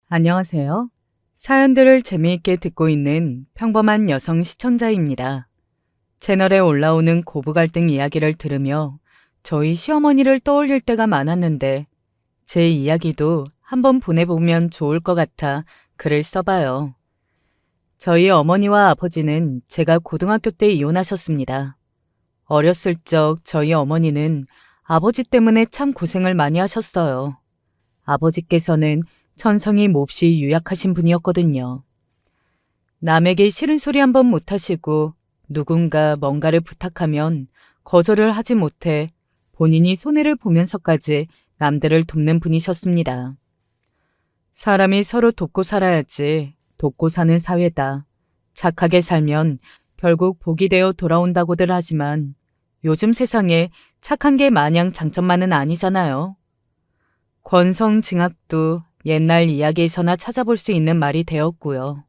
안녕하세요. 사연들을 재미있게 듣고 있는 평범한 여성 시청자입니다. 채널에 올라오는 고부 갈등 이야기를 들으며 저희 시어머니를 떠올릴 때가 많았는데 제 이야기도 한번 보내보면 좋을 것 같아 글을 써봐요. 저희 어머니와 아버지는 제가 고등학교 때 이혼하셨습니다. 어렸을 적 저희 어머니는 아버지 때문에 참 고생을 많이 하셨어요. 아버지께서는 천성이 몹시 유약하신 분이었거든요. 남에게 싫은 소리 한 번 못하시고 누군가 뭔가를 부탁하면 거절을 하지 못해 본인이 손해를 보면서까지 남들을 돕는 분이셨습니다. 사람이 서로 돕고 살아야지 돕고 사는 사회다. 착하게 살면 결국 복이 되어 돌아온다고들 하지만 요즘 세상에 착한 게 마냥 장점만은 아니잖아요. 권성징악도 옛날 이야기에서나 찾아볼 수 있는 말이 되었고요.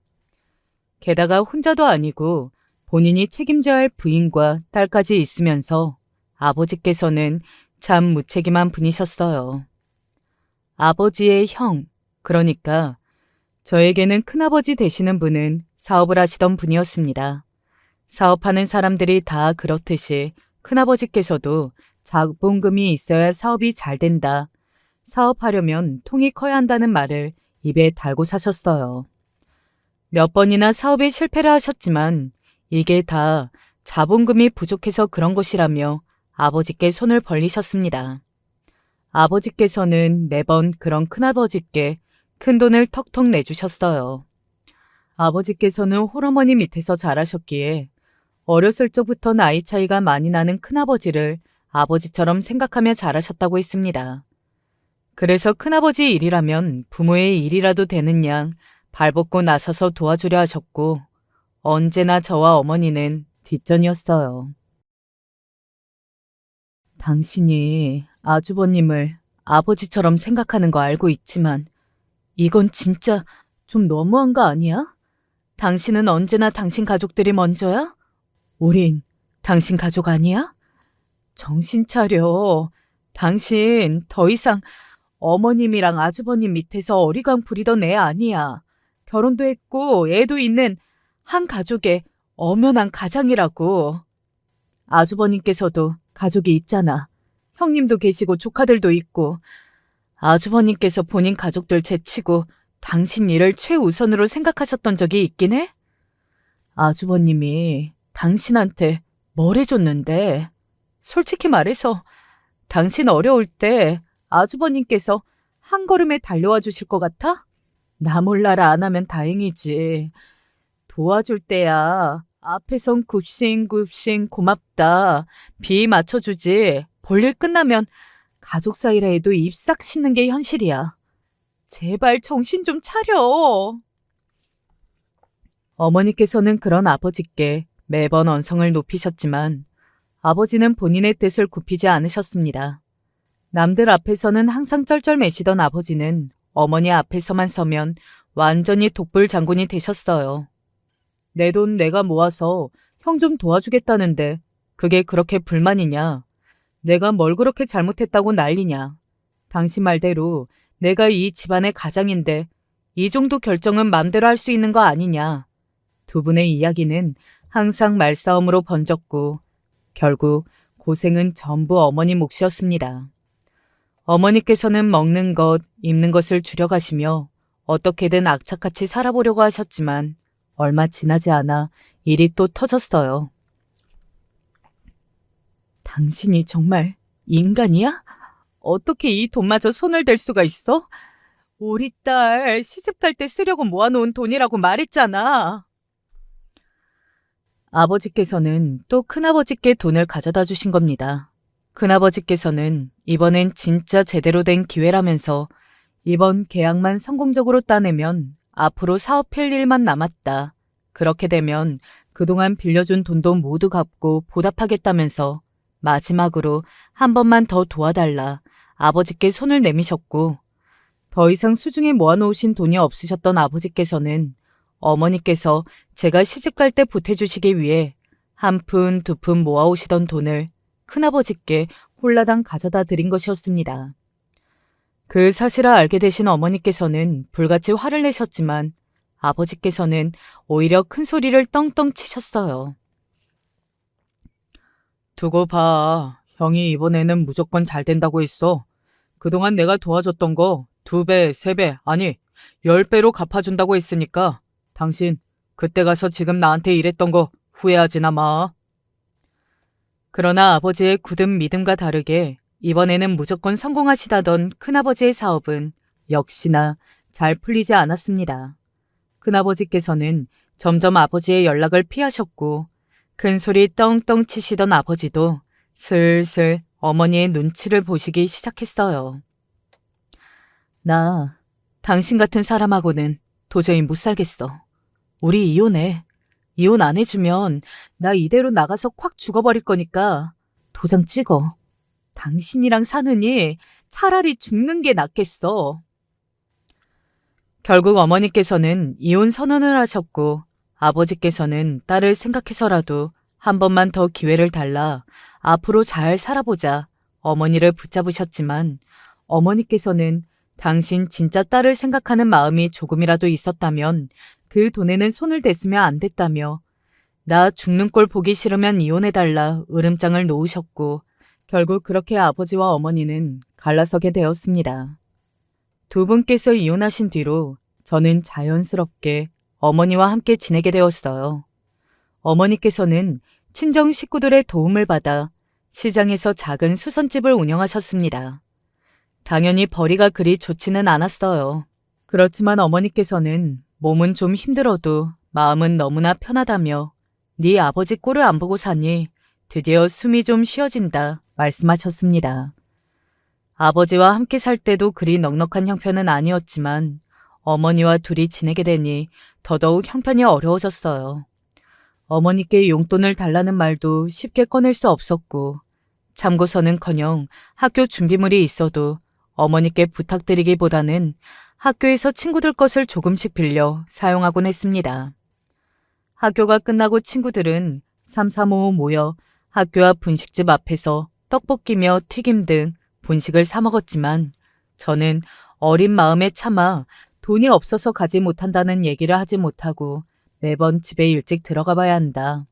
게다가 혼자도 아니고 본인이 책임져야 할 부인과 딸까지 있으면서 아버지께서는 참 무책임한 분이셨어요. 아버지의 형, 그러니까 저에게는 큰아버지 되시는 분은 사업을 하시던 분이었습니다. 사업하는 사람들이 다 그렇듯이 큰아버지께서도 자본금이 있어야 사업이 잘 된다. 사업하려면 통이 커야 한다는 말을 입에 달고 사셨어요. 몇 번이나 사업에 실패를 하셨지만 이게 다 자본금이 부족해서 그런 것이라며 아버지께 손을 벌리셨습니다. 아버지께서는 매번 그런 큰아버지께 큰돈을 턱턱 내주셨어요. 아버지께서는 홀어머니 밑에서 자라셨기에 어렸을 적부터 나이 차이가 많이 나는 큰아버지를 아버지처럼 생각하며 자라셨다고 했습니다. 그래서 큰아버지 일이라면 부모의 일이라도 되는 양 발벗고 나서서 도와주려 하셨고 언제나 저와 어머니는 뒷전이었어요. 당신이 아주버님을 아버지처럼 생각하는 거 알고 있지만 이건 진짜 좀 너무한 거 아니야? 당신은 언제나 당신 가족들이 먼저야? 우린 당신 가족 아니야? 정신 차려. 당신 더 이상 어머님이랑 아주버님 밑에서 어리광 부리던 애 아니야. 결혼도 했고 애도 있는 한 가족의 엄연한 가장이라고. 아주버님께서도 가족이 있잖아. 형님도 계시고 조카들도 있고. 아주버님께서 본인 가족들 제치고 당신 일을 최우선으로 생각하셨던 적이 있긴 해? 아주버님이 당신한테 뭘 해줬는데? 솔직히 말해서 당신 어려울 때 아주버님께서 한 걸음에 달려와 주실 것 같아? 나 몰라라 안 하면 다행이지. 도와줄 때야 앞에선 굽신굽신 고맙다. 비 맞춰주지. 볼일 끝나면 가족 사이라 해도 입 싹 씻는 게 현실이야. 제발 정신 좀 차려. 어머니께서는 그런 아버지께 매번 언성을 높이셨지만 아버지는 본인의 뜻을 굽히지 않으셨습니다. 남들 앞에서는 항상 쩔쩔매시던 아버지는 어머니 앞에서만 서면 완전히 독불장군이 되셨어요. 내 돈 내가 모아서 형 좀 도와주겠다는데 그게 그렇게 불만이냐? 내가 뭘 그렇게 잘못했다고 난리냐? 당신 말대로 내가 이 집안의 가장인데 이 정도 결정은 맘대로 할 수 있는 거 아니냐? 두 분의 이야기는 항상 말싸움으로 번졌고 결국 고생은 전부 어머니 몫이었습니다. 어머니께서는 먹는 것, 입는 것을 줄여가시며 어떻게든 악착같이 살아보려고 하셨지만 얼마 지나지 않아 일이 또 터졌어요. 당신이 정말 인간이야? 어떻게 이 돈마저 손을 댈 수가 있어? 우리 딸 시집 갈 때 쓰려고 모아놓은 돈이라고 말했잖아. 아버지께서는 또 큰아버지께 돈을 가져다 주신 겁니다. 큰아버지께서는 이번엔 진짜 제대로 된 기회라면서 이번 계약만 성공적으로 따내면 앞으로 사업 펼 일만 남았다. 그렇게 되면 그동안 빌려준 돈도 모두 갚고 보답하겠다면서 마지막으로 한 번만 더 도와달라 아버지께 손을 내미셨고 더 이상 수중에 모아놓으신 돈이 없으셨던 아버지께서는 어머니께서 제가 시집갈 때 보태주시기 위해 한 푼, 두 푼 모아오시던 돈을 큰아버지께 홀라당 가져다 드린 것이었습니다. 그 사실을 알게 되신 어머니께서는 불같이 화를 내셨지만 아버지께서는 오히려 큰 소리를 떵떵 치셨어요. 두고 봐. 형이 이번에는 무조건 잘 된다고 했어. 그동안 내가 도와줬던 거 2배, 3배, 아니 10배로 갚아준다고 했으니까 당신 그때 가서 지금 나한테 이랬던 거 후회하지나 마. 그러나 아버지의 굳은 믿음과 다르게 이번에는 무조건 성공하시다던 큰아버지의 사업은 역시나 잘 풀리지 않았습니다. 큰아버지께서는 점점 아버지의 연락을 피하셨고 큰 소리 떵떵 치시던 아버지도 슬슬 어머니의 눈치를 보시기 시작했어요. 나 당신 같은 사람하고는 도저히 못 살겠어. 우리 이혼해. 이혼 안 해주면 나 이대로 나가서 콱 죽어버릴 거니까 도장 찍어. 당신이랑 사느니 차라리 죽는 게 낫겠어. 결국 어머니께서는 이혼 선언을 하셨고 아버지께서는 딸을 생각해서라도 한 번만 더 기회를 달라 앞으로 잘 살아보자 어머니를 붙잡으셨지만 어머니께서는 당신 진짜 딸을 생각하는 마음이 조금이라도 있었다면 그 돈에는 손을 댔으면 안 됐다며 나 죽는 꼴 보기 싫으면 이혼해달라 으름장을 놓으셨고 결국 그렇게 아버지와 어머니는 갈라서게 되었습니다. 두 분께서 이혼하신 뒤로 저는 자연스럽게 어머니와 함께 지내게 되었어요. 어머니께서는 친정 식구들의 도움을 받아 시장에서 작은 수선집을 운영하셨습니다. 당연히 벌이가 그리 좋지는 않았어요. 그렇지만 어머니께서는 몸은 좀 힘들어도 마음은 너무나 편하다며 네 아버지 꼴을 안 보고 사니 드디어 숨이 좀 쉬어진다 말씀하셨습니다. 아버지와 함께 살 때도 그리 넉넉한 형편은 아니었지만 어머니와 둘이 지내게 되니 더더욱 형편이 어려워졌어요. 어머니께 용돈을 달라는 말도 쉽게 꺼낼 수 없었고 참고서는커녕 학교 준비물이 있어도 어머니께 부탁드리기보다는 학교에서 친구들 것을 조금씩 빌려 사용하곤 했습니다. 학교가 끝나고 친구들은 삼삼오오 모여 학교 앞 분식집 앞에서 떡볶이며 튀김 등 분식을 사 먹었지만 저는 어린 마음에 차마 돈이 없어서 가지 못한다는 얘기를 하지 못하고 매번 집에 일찍 들어가 봐야 한다.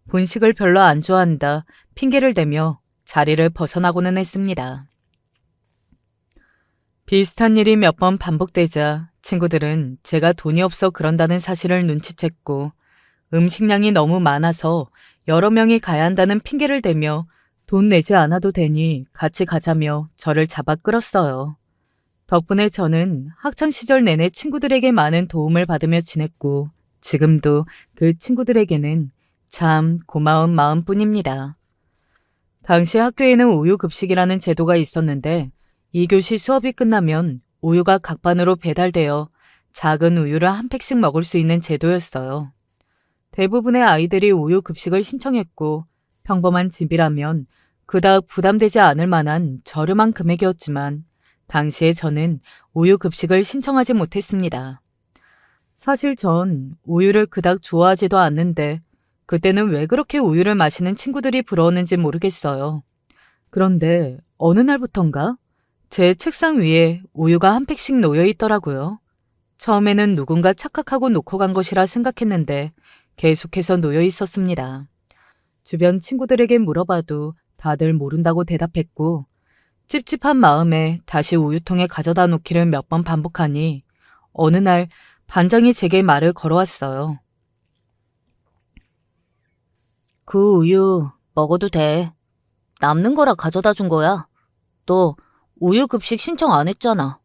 분식을 별로 안 좋아한다. 핑계를 대며 자리를 벗어나고는 했습니다. 비슷한 일이 몇 번 반복되자 친구들은 제가 돈이 없어 그런다는 사실을 눈치챘고 음식량이 너무 많아서 여러 명이 가야 한다는 핑계를 대며 돈 내지 않아도 되니 같이 가자며 저를 잡아 끌었어요. 덕분에 저는 학창시절 내내 친구들에게 많은 도움을 받으며 지냈고 지금도 그 친구들에게는 참 고마운 마음뿐입니다. 당시 학교에는 우유급식이라는 제도가 있었는데 2교시 수업이 끝나면 우유가 각반으로 배달되어 작은 우유를 한 팩씩 먹을 수 있는 제도였어요. 대부분의 아이들이 우유급식을 신청했고 평범한 집이라면 그닥 부담되지 않을 만한 저렴한 금액이었지만 당시에 저는 우유급식을 신청하지 못했습니다. 사실 전 우유를 그닥 좋아하지도 않는데 그때는 왜 그렇게 우유를 마시는 친구들이 부러웠는지 모르겠어요. 그런데 어느 날부턴가 제 책상 위에 우유가 한 팩씩 놓여 있더라고요. 처음에는 누군가 착각하고 놓고 간 것이라 생각했는데 계속해서 놓여 있었습니다. 주변 친구들에게 물어봐도 다들 모른다고 대답했고 찝찝한 마음에 다시 우유통에 가져다 놓기를 몇 번 반복하니 어느 날 반장이 제게 말을 걸어왔어요. 그 우유 먹어도 돼. 남는 거라 가져다 준 거야. 너 우유 급식 신청 안 했잖아.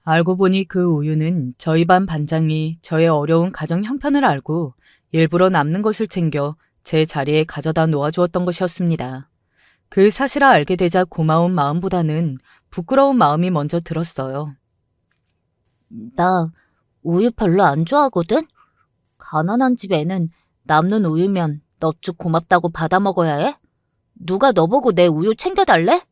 알고 보니 그 우유는 저희 반 반장이 저의 어려운 가정 형편을 알고 일부러 남는 것을 챙겨 제 자리에 가져다 놓아주었던 것이었습니다. 그 사실을 알게 되자 고마운 마음보다는 부끄러운 마음이 먼저 들었어요. 나 우유 별로 안 좋아하거든? 가난한 집에는 남는 우유면 넙죽 고맙다고 받아 먹어야 해? 누가 너보고 내 우유 챙겨달래?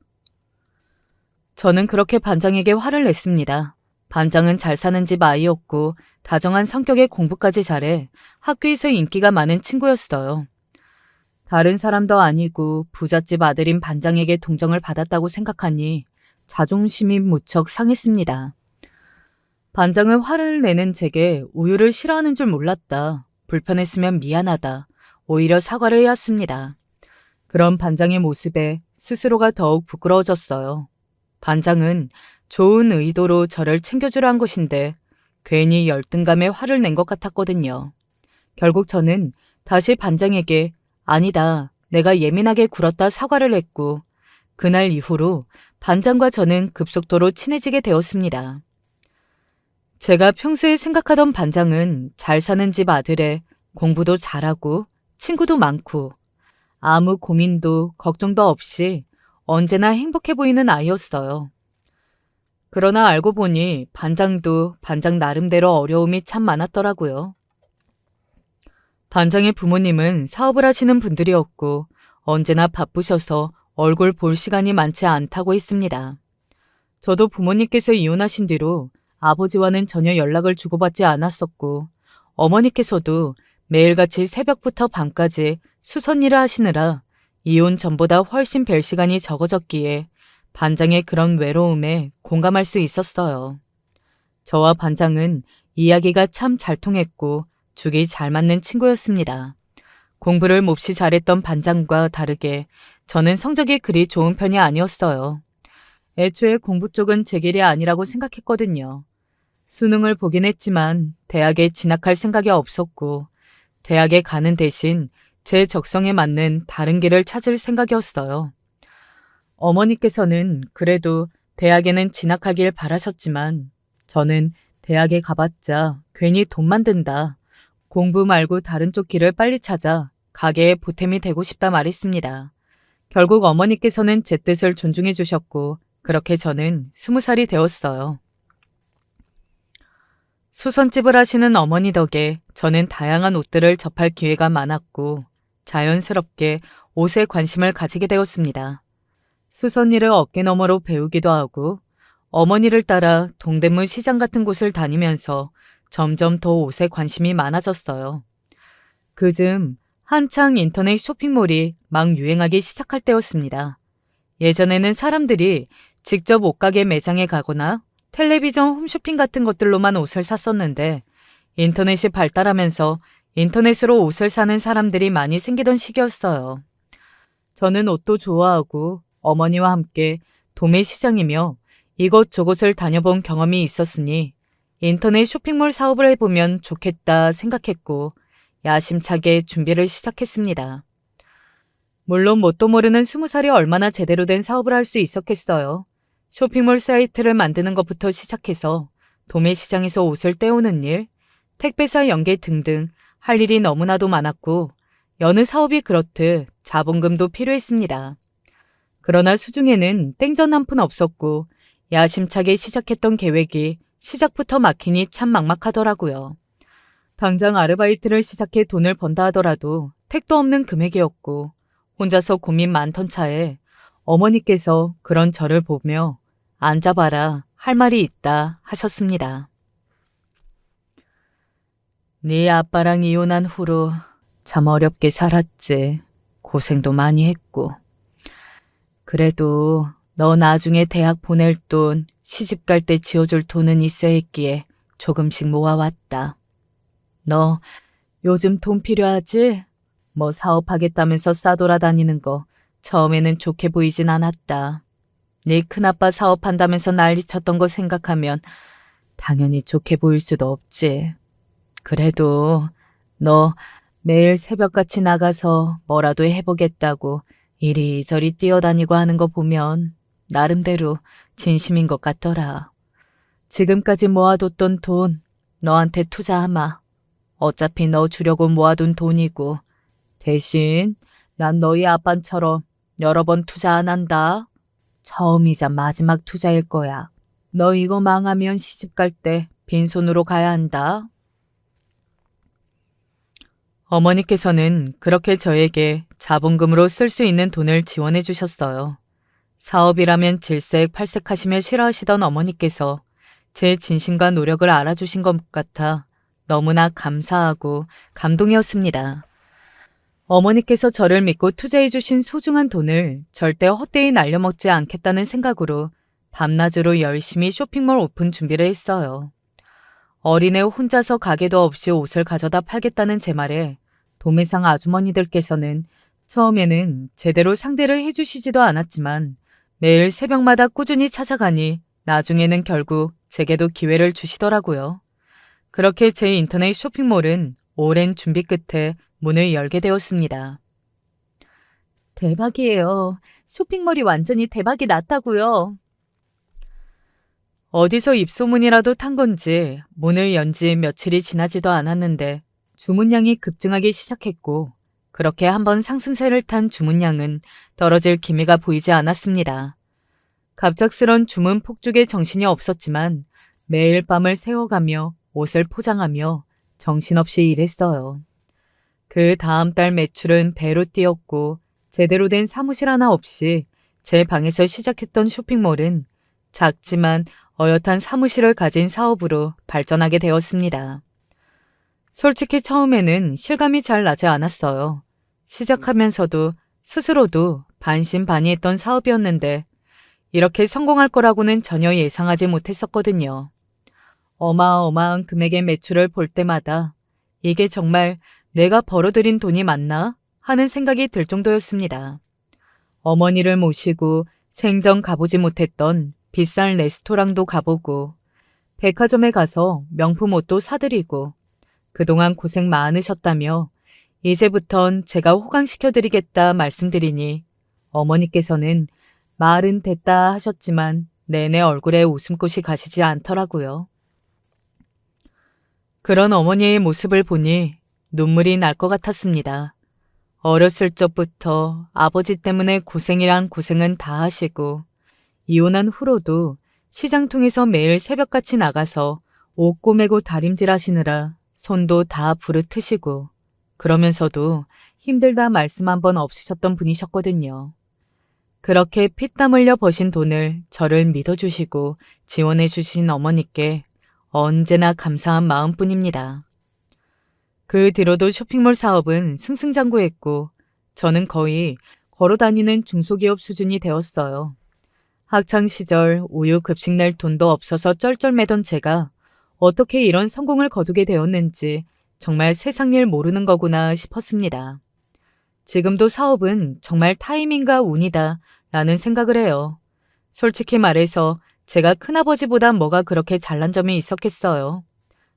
저는 그렇게 반장에게 화를 냈습니다. 반장은 잘 사는 집 아이였고 다정한 성격에 공부까지 잘해 학교에서 인기가 많은 친구였어요. 다른 사람도 아니고 부잣집 아들인 반장에게 동정을 받았다고 생각하니 자존심이 무척 상했습니다. 반장은 화를 내는 제게 우유를 싫어하는 줄 몰랐다. 불편했으면 미안하다. 오히려 사과를 해왔습니다. 그런 반장의 모습에 스스로가 더욱 부끄러워졌어요. 반장은 좋은 의도로 저를 챙겨주려 한 것인데 괜히 열등감에 화를 낸 것 같았거든요. 결국 저는 다시 반장에게 아니다, 내가 예민하게 굴었다 사과를 했고 그날 이후로 반장과 저는 급속도로 친해지게 되었습니다. 제가 평소에 생각하던 반장은 잘 사는 집 아들에 공부도 잘하고 친구도 많고 아무 고민도 걱정도 없이 언제나 행복해 보이는 아이였어요. 그러나 알고 보니 반장도 반장 나름대로 어려움이 참 많았더라고요. 반장의 부모님은 사업을 하시는 분들이었고 언제나 바쁘셔서 얼굴 볼 시간이 많지 않다고 했습니다. 저도 부모님께서 이혼하신 뒤로 아버지와는 전혀 연락을 주고받지 않았었고 어머니께서도 매일같이 새벽부터 밤까지 수선 일을 하시느라 이혼 전보다 훨씬 뵐 시간이 적어졌기에 반장의 그런 외로움에 공감할 수 있었어요. 저와 반장은 이야기가 참 잘 통했고 죽이 잘 맞는 친구였습니다. 공부를 몹시 잘했던 반장과 다르게 저는 성적이 그리 좋은 편이 아니었어요. 애초에 공부 쪽은 제 길이 아니라고 생각했거든요. 수능을 보긴 했지만 대학에 진학할 생각이 없었고 대학에 가는 대신 제 적성에 맞는 다른 길을 찾을 생각이었어요. 어머니께서는 그래도 대학에는 진학하길 바라셨지만 저는 대학에 가봤자 괜히 돈만 든다. 공부 말고 다른 쪽 길을 빨리 찾아 가게에 보탬이 되고 싶다 말했습니다. 결국 어머니께서는 제 뜻을 존중해 주셨고 그렇게 저는 20살이 되었어요. 수선집을 하시는 어머니 덕에 저는 다양한 옷들을 접할 기회가 많았고 자연스럽게 옷에 관심을 가지게 되었습니다. 수선일을 어깨너머로 배우기도 하고 어머니를 따라 동대문 시장 같은 곳을 다니면서 점점 더 옷에 관심이 많아졌어요. 그즈음 한창 인터넷 쇼핑몰이 막 유행하기 시작할 때였습니다. 예전에는 사람들이 직접 옷가게 매장에 가거나 텔레비전 홈쇼핑 같은 것들로만 옷을 샀었는데 인터넷이 발달하면서 인터넷으로 옷을 사는 사람들이 많이 생기던 시기였어요. 저는 옷도 좋아하고 어머니와 함께 도매 시장이며 이곳저곳을 다녀본 경험이 있었으니 인터넷 쇼핑몰 사업을 해보면 좋겠다 생각했고 야심차게 준비를 시작했습니다. 물론 뭣도 모르는 20살이 얼마나 제대로 된 사업을 할 수 있었겠어요. 쇼핑몰 사이트를 만드는 것부터 시작해서 도매 시장에서 옷을 떼오는 일, 택배사 연계 등등 할 일이 너무나도 많았고 여느 사업이 그렇듯 자본금도 필요했습니다. 그러나 수중에는 땡전 한 푼 없었고 야심차게 시작했던 계획이 시작부터 막히니 참 막막하더라고요. 당장 아르바이트를 시작해 돈을 번다 하더라도 택도 없는 금액이었고 혼자서 고민 많던 차에 어머니께서 그런 저를 보며 앉아봐라 할 말이 있다 하셨습니다. 네 아빠랑 이혼한 후로 참 어렵게 살았지. 고생도 많이 했고. 그래도 너 나중에 대학 보낼 돈, 시집 갈 때 지어줄 돈은 있어야 했기에 조금씩 모아왔다. 너 요즘 돈 필요하지? 뭐 사업하겠다면서 싸돌아다니는 거 처음에는 좋게 보이진 않았다. 네 큰아빠 사업한다면서 난리쳤던 거 생각하면 당연히 좋게 보일 수도 없지. 그래도 너 매일 새벽같이 나가서 뭐라도 해보겠다고 이리저리 뛰어다니고 하는 거 보면 나름대로 진심인 것 같더라. 지금까지 모아뒀던 돈 너한테 투자하마. 어차피 너 주려고 모아둔 돈이고 대신 난 너희 아빠처럼 여러 번 투자 안 한다. 처음이자 마지막 투자일 거야. 너 이거 망하면 시집 갈 때 빈손으로 가야 한다. 어머니께서는 그렇게 저에게 자본금으로 쓸 수 있는 돈을 지원해 주셨어요. 사업이라면 질색팔색하시며 싫어하시던 어머니께서 제 진심과 노력을 알아주신 것 같아 너무나 감사하고 감동이었습니다. 어머니께서 저를 믿고 투자해 주신 소중한 돈을 절대 헛되이 날려먹지 않겠다는 생각으로 밤낮으로 열심히 쇼핑몰 오픈 준비를 했어요. 어린애 혼자서 가게도 없이 옷을 가져다 팔겠다는 제 말에 도매상 아주머니들께서는 처음에는 제대로 상대를 해주시지도 않았지만 매일 새벽마다 꾸준히 찾아가니 나중에는 결국 제게도 기회를 주시더라고요. 그렇게 제 인터넷 쇼핑몰은 오랜 준비 끝에 문을 열게 되었습니다. 대박이에요. 쇼핑몰이 완전히 대박이 났다고요. 어디서 입소문이라도 탄 건지 문을 연 지 며칠이 지나지도 않았는데 주문량이 급증하기 시작했고 그렇게 한번 상승세를 탄 주문량은 떨어질 기미가 보이지 않았습니다. 갑작스런 주문 폭죽에 정신이 없었지만 매일 밤을 새워가며 옷을 포장하며 정신없이 일했어요. 그 다음 달 매출은 배로 뛰었고 제대로 된 사무실 하나 없이 제 방에서 시작했던 쇼핑몰은 작지만 어엿한 사무실을 가진 사업으로 발전하게 되었습니다. 솔직히 처음에는 실감이 잘 나지 않았어요. 시작하면서도 스스로도 반신반의했던 사업이었는데 이렇게 성공할 거라고는 전혀 예상하지 못했었거든요. 어마어마한 금액의 매출을 볼 때마다 이게 정말 내가 벌어들인 돈이 맞나 하는 생각이 들 정도였습니다. 어머니를 모시고 생전 가보지 못했던 비싼 레스토랑도 가보고 백화점에 가서 명품 옷도 사드리고 그동안 고생 많으셨다며 이제부턴 제가 호강시켜드리겠다 말씀드리니 어머니께서는 말은 됐다 하셨지만 내내 얼굴에 웃음꽃이 가시지 않더라고요. 그런 어머니의 모습을 보니 눈물이 날 것 같았습니다. 어렸을 적부터 아버지 때문에 고생이란 고생은 다 하시고 이혼한 후로도 시장통에서 매일 새벽같이 나가서 옷 꼬매고 다림질 하시느라 손도 다 부르트시고 그러면서도 힘들다 말씀 한 번 없으셨던 분이셨거든요. 그렇게 피땀 흘려 버신 돈을 저를 믿어주시고 지원해 주신 어머니께 언제나 감사한 마음뿐입니다. 그 뒤로도 쇼핑몰 사업은 승승장구했고 저는 거의 걸어다니는 중소기업 수준이 되었어요. 학창시절 우유 급식 낼 돈도 없어서 쩔쩔매던 제가 어떻게 이런 성공을 거두게 되었는지 정말 세상 일 모르는 거구나 싶었습니다. 지금도 사업은 정말 타이밍과 운이다 라는 생각을 해요. 솔직히 말해서 제가 큰아버지보다 뭐가 그렇게 잘난 점이 있었겠어요.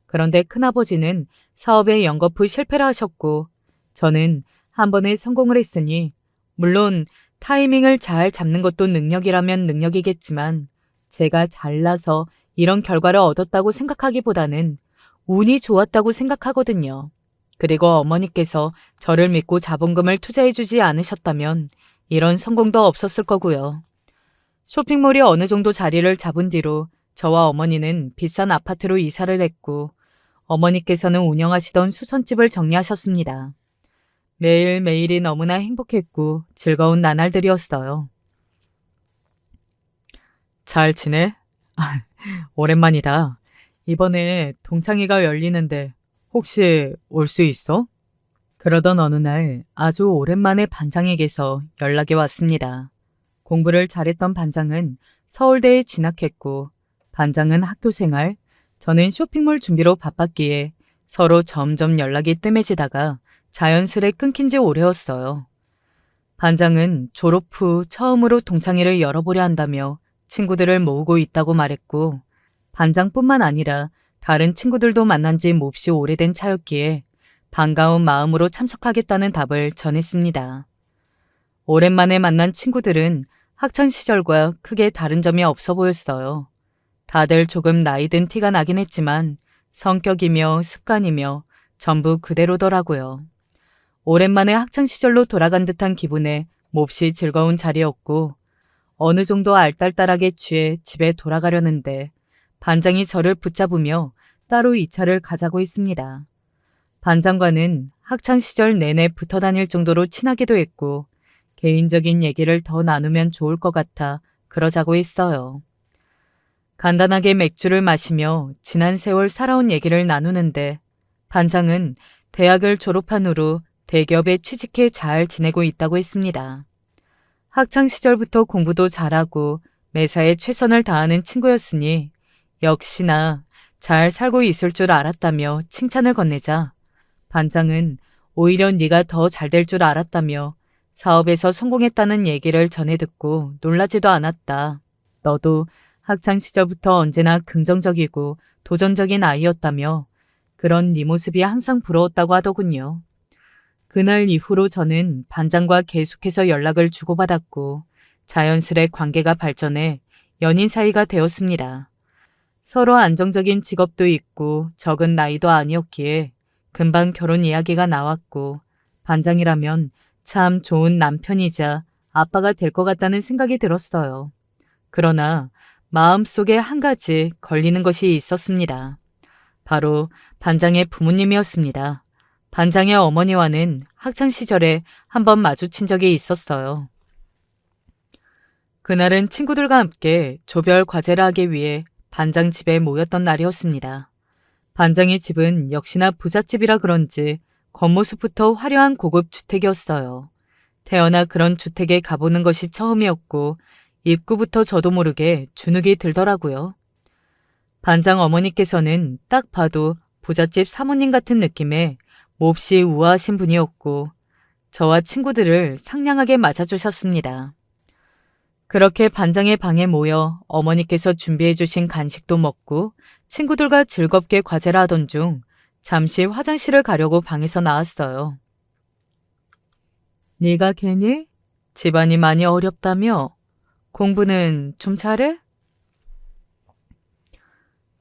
그런데 큰아버지는 사업에 연거푸 실패를 하셨고 저는 한 번에 성공을 했으니 물론 타이밍을 잘 잡는 것도 능력이라면 능력이겠지만 제가 잘나서 이런 결과를 얻었다고 생각하기보다는 운이 좋았다고 생각하거든요. 그리고 어머니께서 저를 믿고 자본금을 투자해주지 않으셨다면 이런 성공도 없었을 거고요. 쇼핑몰이 어느 정도 자리를 잡은 뒤로 저와 어머니는 비싼 아파트로 이사를 했고 어머니께서는 운영하시던 수선집을 정리하셨습니다. 매일매일이 너무나 행복했고 즐거운 나날들이었어요. 잘 지내? 오랜만이다. 이번에 동창회가 열리는데 혹시 올 수 있어? 그러던 어느 날 아주 오랜만에 반장에게서 연락이 왔습니다. 공부를 잘했던 반장은 서울대에 진학했고 반장은 학교생활, 저는 쇼핑몰 준비로 바빴기에 서로 점점 연락이 뜸해지다가 자연스레 끊긴 지 오래였어요. 반장은 졸업 후 처음으로 동창회를 열어보려 한다며 친구들을 모으고 있다고 말했고 반장뿐만 아니라 다른 친구들도 만난 지 몹시 오래된 차였기에 반가운 마음으로 참석하겠다는 답을 전했습니다. 오랜만에 만난 친구들은 학창시절과 크게 다른 점이 없어 보였어요. 다들 조금 나이 든 티가 나긴 했지만 성격이며 습관이며 전부 그대로더라고요. 오랜만에 학창시절로 돌아간 듯한 기분에 몹시 즐거운 자리였고 어느 정도 알딸딸하게 취해 집에 돌아가려는데 반장이 저를 붙잡으며 따로 2차를 가자고 했습니다. 반장과는 학창시절 내내 붙어 다닐 정도로 친하기도 했고 개인적인 얘기를 더 나누면 좋을 것 같아 그러자고 했어요. 간단하게 맥주를 마시며 지난 세월 살아온 얘기를 나누는데 반장은 대학을 졸업한 후로 대기업에 취직해 잘 지내고 있다고 했습니다. 학창시절부터 공부도 잘하고 매사에 최선을 다하는 친구였으니 역시나 잘 살고 있을 줄 알았다며 칭찬을 건네자 반장은 오히려 네가 더 잘 될 줄 알았다며 사업에서 성공했다는 얘기를 전해 듣고 놀라지도 않았다. 너도 학창 시절부터 언제나 긍정적이고 도전적인 아이였다며 그런 네 모습이 항상 부러웠다고 하더군요. 그날 이후로 저는 반장과 계속해서 연락을 주고받았고 자연스레 관계가 발전해 연인 사이가 되었습니다. 서로 안정적인 직업도 있고 적은 나이도 아니었기에 금방 결혼 이야기가 나왔고 반장이라면 참 좋은 남편이자 아빠가 될 것 같다는 생각이 들었어요. 그러나 마음속에 한 가지 걸리는 것이 있었습니다. 바로 반장의 부모님이었습니다. 반장의 어머니와는 학창시절에 한번 마주친 적이 있었어요. 그날은 친구들과 함께 조별 과제를 하기 위해 반장 집에 모였던 날이었습니다. 반장의 집은 역시나 부잣집이라 그런지 겉모습부터 화려한 고급 주택이었어요. 태어나 그런 주택에 가보는 것이 처음이었고 입구부터 저도 모르게 주눅이 들더라고요. 반장 어머니께서는 딱 봐도 부잣집 사모님 같은 느낌의 몹시 우아하신 분이었고 저와 친구들을 상냥하게 맞아주셨습니다. 그렇게 반장의 방에 모여 어머니께서 준비해 주신 간식도 먹고 친구들과 즐겁게 과제를 하던 중 잠시 화장실을 가려고 방에서 나왔어요. 네가 걔니? 집안이 많이 어렵다며? 공부는 좀 잘해?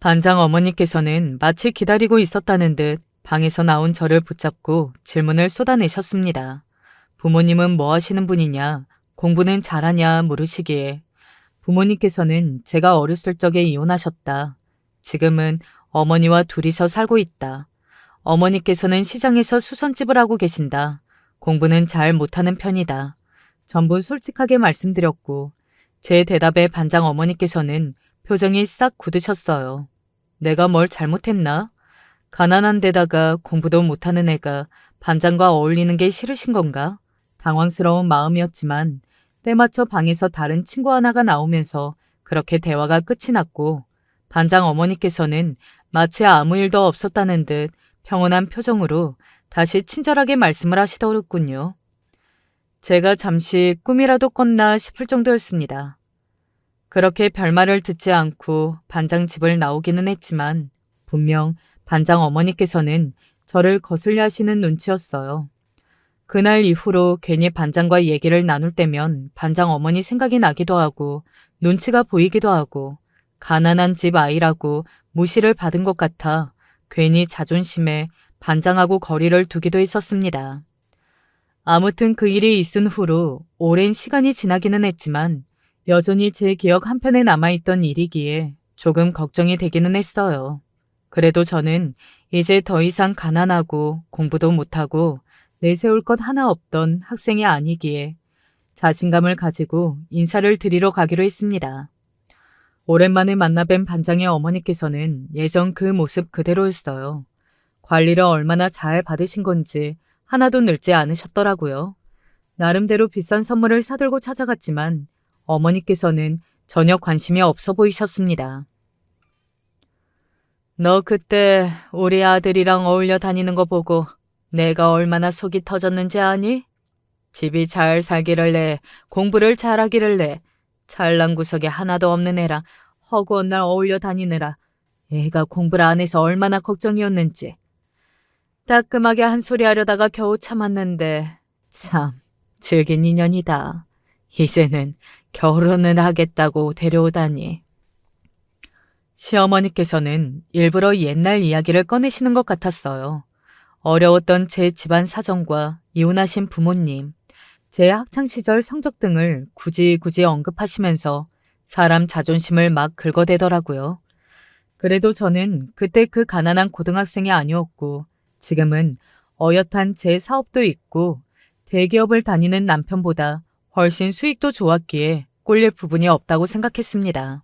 반장 어머니께서는 마치 기다리고 있었다는 듯 방에서 나온 저를 붙잡고 질문을 쏟아내셨습니다. 부모님은 뭐 하시는 분이냐? 공부는 잘하냐 물으시기에 부모님께서는 제가 어렸을 적에 이혼하셨다. 지금은 어머니와 둘이서 살고 있다. 어머니께서는 시장에서 수선집을 하고 계신다. 공부는 잘 못하는 편이다. 전부 솔직하게 말씀드렸고 제 대답에 반장 어머니께서는 표정이 싹 굳으셨어요. 내가 뭘 잘못했나? 가난한 데다가 공부도 못하는 애가 반장과 어울리는 게 싫으신 건가? 당황스러운 마음이었지만 때맞춰 방에서 다른 친구 하나가 나오면서 그렇게 대화가 끝이 났고 반장 어머니께서는 마치 아무 일도 없었다는 듯 평온한 표정으로 다시 친절하게 말씀을 하시더군요. 제가 잠시 꿈이라도 꿨나 싶을 정도였습니다. 그렇게 별말을 듣지 않고 반장 집을 나오기는 했지만 분명 반장 어머니께서는 저를 거슬려 하시는 눈치였어요. 그날 이후로 괜히 반장과 얘기를 나눌 때면 반장 어머니 생각이 나기도 하고 눈치가 보이기도 하고 가난한 집 아이라고 무시를 받은 것 같아 괜히 자존심에 반장하고 거리를 두기도 했었습니다. 아무튼 그 일이 있은 후로 오랜 시간이 지나기는 했지만 여전히 제 기억 한편에 남아있던 일이기에 조금 걱정이 되기는 했어요. 그래도 저는 이제 더 이상 가난하고 공부도 못하고 내세울 것 하나 없던 학생이 아니기에 자신감을 가지고 인사를 드리러 가기로 했습니다. 오랜만에 만나뵌 반장의 어머니께서는 예전 그 모습 그대로였어요. 관리를 얼마나 잘 받으신 건지 하나도 늙지 않으셨더라고요. 나름대로 비싼 선물을 사들고 찾아갔지만 어머니께서는 전혀 관심이 없어 보이셨습니다. 너 그때 우리 아들이랑 어울려 다니는 거 보고 내가 얼마나 속이 터졌는지 아니? 집이 잘 살기를 공부를 잘하기를 잘난 구석에 하나도 없는 애랑 허구한 날 어울려 다니느라 애가 공부를 안 해서 얼마나 걱정이었는지. 따끔하게 한 소리 하려다가 겨우 참았는데 참 즐긴 인연이다. 이제는 결혼을 하겠다고 데려오다니. 시어머니께서는 일부러 옛날 이야기를 꺼내시는 것 같았어요. 어려웠던 제 집안 사정과 이혼하신 부모님, 제 학창시절 성적 등을 굳이 언급하시면서 사람 자존심을 막 긁어대더라고요. 그래도 저는 그때 그 가난한 고등학생이 아니었고 지금은 어엿한 제 사업도 있고 대기업을 다니는 남편보다 훨씬 수익도 좋았기에 꼴릴 부분이 없다고 생각했습니다.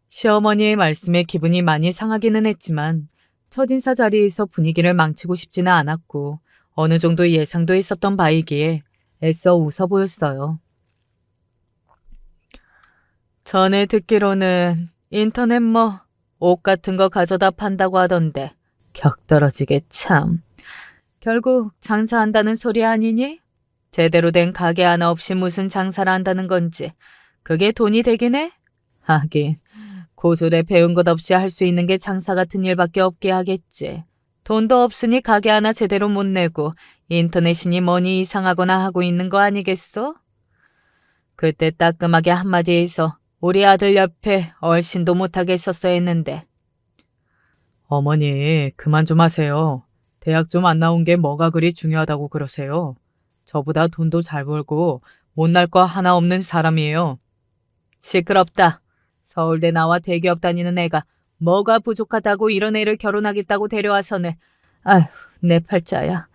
시어머니의 말씀에 기분이 많이 상하기는 했지만 첫인사 자리에서 분위기를 망치고 싶지는 않았고 어느 정도 예상도 했었던 바이기에 애써 웃어 보였어요. 전에 듣기로는 인터넷 옷 같은 거 가져다 판다고 하던데 격떨어지게 참. 결국 장사한다는 소리 아니니? 제대로 된 가게 하나 없이 무슨 장사를 한다는 건지 그게 돈이 되긴 해? 하긴 고졸에 배운 것 없이 할 수 있는 게 장사 같은 일밖에 없게 하겠지. 돈도 없으니 가게 하나 제대로 못 내고 인터넷이니 뭐니 이상하거나 하고 있는 거 아니겠어? 그때 따끔하게 한마디 해서 우리 아들 옆에 얼씬도 못하게 했었어야 했는데. 어머니, 그만 좀 하세요. 대학 좀 안 나온 게 뭐가 그리 중요하다고 그러세요? 저보다 돈도 잘 벌고 못날 거 하나 없는 사람이에요. 시끄럽다. 서울대 나와 대기업 다니는 애가 뭐가 부족하다고 이런 애를 결혼하겠다고 데려와서는 아휴, 내 팔자야.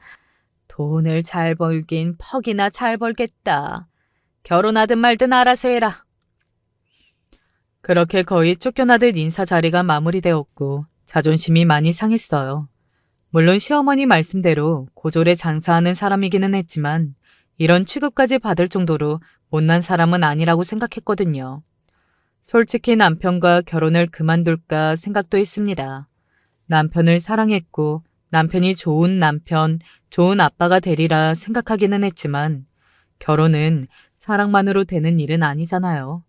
돈을 잘 벌긴 퍽이나 잘 벌겠다. 결혼하든 말든 알아서 해라. 그렇게 거의 쫓겨나듯 인사 자리가 마무리되었고 자존심이 많이 상했어요. 물론 시어머니 말씀대로 고졸에 장사하는 사람이기는 했지만 이런 취급까지 받을 정도로 못난 사람은 아니라고 생각했거든요. 솔직히 남편과 결혼을 그만둘까 생각도 했습니다. 남편을 사랑했고 남편이 좋은 남편, 좋은 아빠가 되리라 생각하기는 했지만 결혼은 사랑만으로 되는 일은 아니잖아요.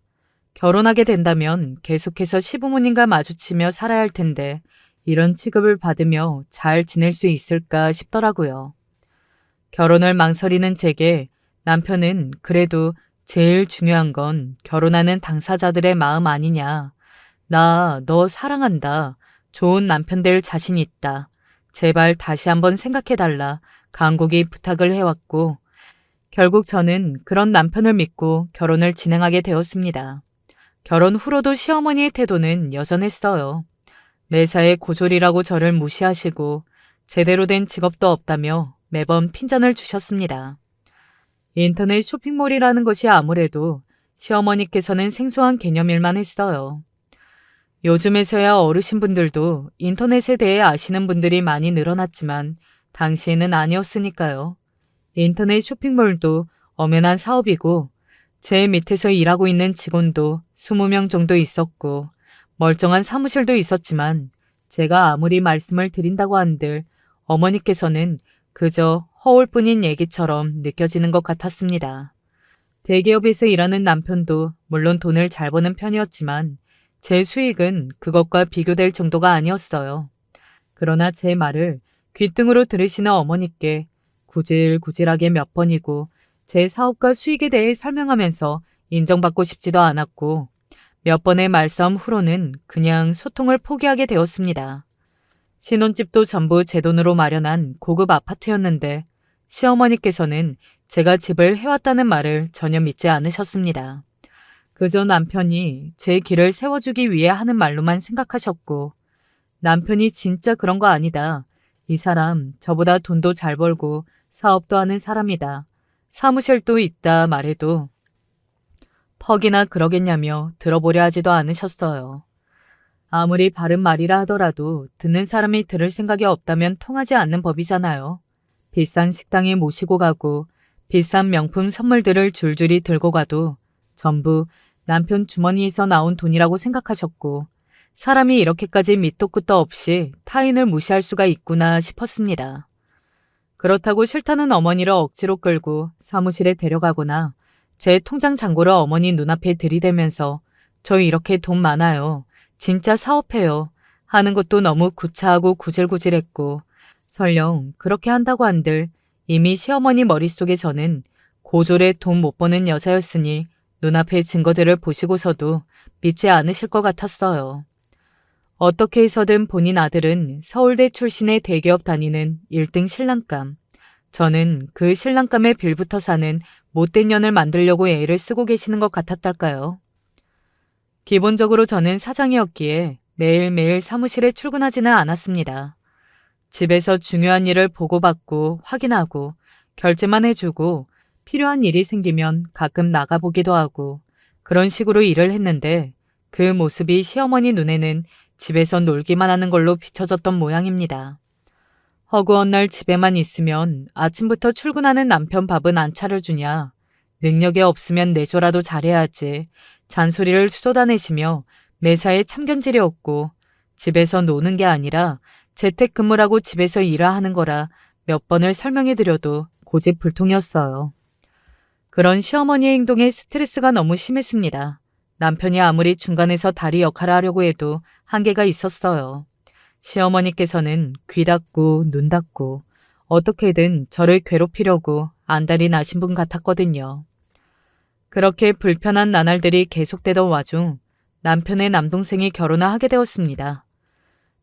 결혼하게 된다면 계속해서 시부모님과 마주치며 살아야 할 텐데 이런 취급을 받으며 잘 지낼 수 있을까 싶더라고요. 결혼을 망설이는 제게 남편은 그래도 제일 중요한 건 결혼하는 당사자들의 마음 아니냐. 나 너 사랑한다. 좋은 남편 될 자신 있다. 제발 다시 한번 생각해달라. 간곡히 부탁을 해왔고 결국 저는 그런 남편을 믿고 결혼을 진행하게 되었습니다. 결혼 후로도 시어머니의 태도는 여전했어요. 매사에 고졸이라고 저를 무시하시고 제대로 된 직업도 없다며 매번 핀잔을 주셨습니다. 인터넷 쇼핑몰이라는 것이 아무래도 시어머니께서는 생소한 개념일만 했어요. 요즘에서야 어르신분들도 인터넷에 대해 아시는 분들이 많이 늘어났지만 당시에는 아니었으니까요. 인터넷 쇼핑몰도 엄연한 사업이고 제 밑에서 일하고 있는 직원도 20명 정도 있었고 멀쩡한 사무실도 있었지만 제가 아무리 말씀을 드린다고 한들 어머니께서는 그저 허울뿐인 얘기처럼 느껴지는 것 같았습니다. 대기업에서 일하는 남편도 물론 돈을 잘 버는 편이었지만 제 수익은 그것과 비교될 정도가 아니었어요. 그러나 제 말을 귓등으로 들으시는 어머니께 구질구질하게 몇 번이고 제 사업과 수익에 대해 설명하면서 인정받고 싶지도 않았고 몇 번의 말싸움 후로는 그냥 소통을 포기하게 되었습니다. 신혼집도 전부 제 돈으로 마련한 고급 아파트였는데 시어머니께서는 제가 집을 해왔다는 말을 전혀 믿지 않으셨습니다. 그저 남편이 제 길을 세워주기 위해 하는 말로만 생각하셨고 남편이 진짜 그런 거 아니다. 이 사람 저보다 돈도 잘 벌고 사업도 하는 사람이다. 사무실도 있다 말해도 퍽이나 그러겠냐며 들어보려 하지도 않으셨어요. 아무리 바른 말이라 하더라도 듣는 사람이 들을 생각이 없다면 통하지 않는 법이잖아요. 비싼 식당에 모시고 가고 비싼 명품 선물들을 줄줄이 들고 가도 전부 남편 주머니에서 나온 돈이라고 생각하셨고 사람이 이렇게까지 밑도 끝도 없이 타인을 무시할 수가 있구나 싶었습니다. 그렇다고 싫다는 어머니를 억지로 끌고 사무실에 데려가거나 제 통장 잔고를 어머니 눈앞에 들이대면서 저 이렇게 돈 많아요. 진짜 사업해요. 하는 것도 너무 구차하고 구질구질했고 설령 그렇게 한다고 한들 이미 시어머니 머릿속에 저는 고졸에 돈 못 버는 여자였으니 눈앞의 증거들을 보시고서도 믿지 않으실 것 같았어요. 어떻게 해서든 본인 아들은 서울대 출신의 대기업 다니는 1등 신랑감. 저는 그 신랑감에 빌붙어 사는 못된 년을 만들려고 애를 쓰고 계시는 것 같았달까요. 기본적으로 저는 사장이었기에 매일매일 사무실에 출근하지는 않았습니다. 집에서 중요한 일을 보고받고 확인하고 결제만 해주고 필요한 일이 생기면 가끔 나가보기도 하고 그런 식으로 일을 했는데 그 모습이 시어머니 눈에는 집에서 놀기만 하는 걸로 비춰졌던 모양입니다. 허구한 날 집에만 있으면 아침부터 출근하는 남편 밥은 안 차려주냐. 능력이 없으면 내조라도 잘해야지. 잔소리를 쏟아내시며 매사에 참견질이 없고 집에서 노는 게 아니라 재택근무라고 집에서 일을 하는 거라 몇 번을 설명해드려도 고집불통이었어요. 그런 시어머니의 행동에 스트레스가 너무 심했습니다. 남편이 아무리 중간에서 다리 역할을 하려고 해도 한계가 있었어요. 시어머니께서는 귀 닫고 눈 닫고 어떻게든 저를 괴롭히려고 안달이 나신 분 같았거든요. 그렇게 불편한 나날들이 계속되던 와중 남편의 남동생이 결혼을 하게 되었습니다.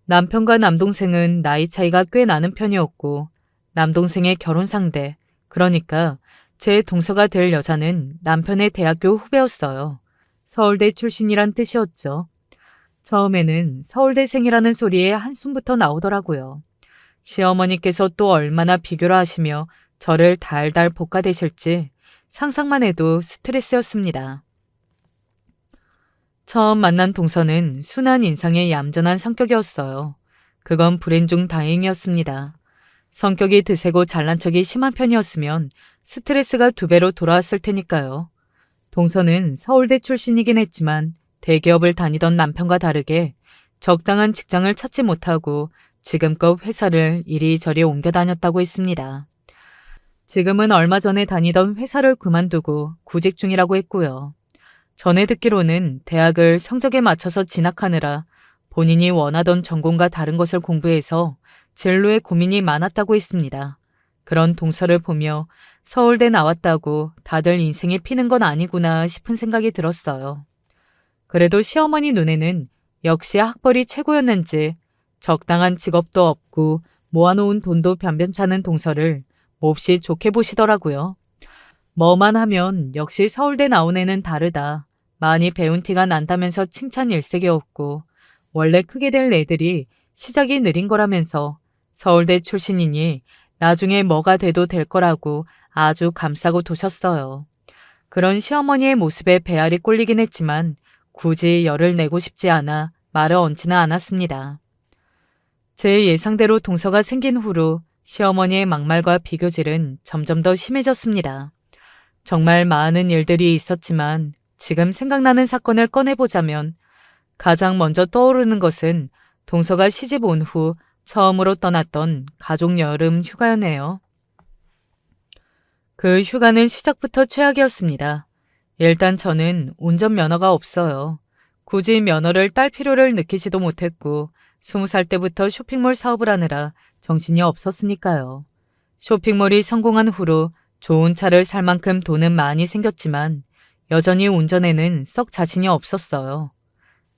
남편과 남동생은 나이 차이가 꽤 나는 편이었고 남동생의 결혼 상대, 그러니까 제 동서가 될 여자는 남편의 대학교 후배였어요. 서울대 출신이란 뜻이었죠. 처음에는 서울대생이라는 소리에 한숨부터 나오더라고요. 시어머니께서 또 얼마나 비교를 하시며 저를 달달 볶아대실지 상상만 해도 스트레스였습니다. 처음 만난 동서는 순한 인상의 얌전한 성격이었어요. 그건 불행 중 다행이었습니다. 성격이 드세고 잘난 척이 심한 편이었으면 스트레스가 2배로 돌아왔을 테니까요. 동서는 서울대 출신이긴 했지만 대기업을 다니던 남편과 다르게 적당한 직장을 찾지 못하고 지금껏 회사를 이리저리 옮겨 다녔다고 했습니다. 지금은 얼마 전에 다니던 회사를 그만두고 구직 중이라고 했고요. 전에 듣기로는 대학을 성적에 맞춰서 진학하느라 본인이 원하던 전공과 다른 것을 공부해서 진로에 고민이 많았다고 했습니다. 그런 동서를 보며 서울대 나왔다고 다들 인생에 피는 건 아니구나 싶은 생각이 들었어요. 그래도 시어머니 눈에는 역시 학벌이 최고였는지 적당한 직업도 없고 모아놓은 돈도 변변찮은 동서를 몹시 좋게 보시더라고요. 뭐만 하면 역시 서울대 나온 애는 다르다. 많이 배운 티가 난다면서 칭찬 일색이었고 원래 크게 될 애들이 시작이 느린 거라면서 서울대 출신이니 나중에 뭐가 돼도 될 거라고 아주 감싸고 도셨어요. 그런 시어머니의 모습에 배알이 꼴리긴 했지만 굳이 열을 내고 싶지 않아 말을 얹지는 않았습니다. 제 예상대로 동서가 생긴 후로 시어머니의 막말과 비교질은 점점 더 심해졌습니다. 정말 많은 일들이 있었지만 지금 생각나는 사건을 꺼내보자면 가장 먼저 떠오르는 것은 동서가 시집 온 후 처음으로 떠났던 가족 여름 휴가였네요. 그 휴가는 시작부터 최악이었습니다. 일단 저는 운전면허가 없어요. 굳이 면허를 딸 필요를 느끼지도 못했고 20살 때부터 쇼핑몰 사업을 하느라 정신이 없었으니까요. 쇼핑몰이 성공한 후로 좋은 차를 살 만큼 돈은 많이 생겼지만 여전히 운전에는 썩 자신이 없었어요.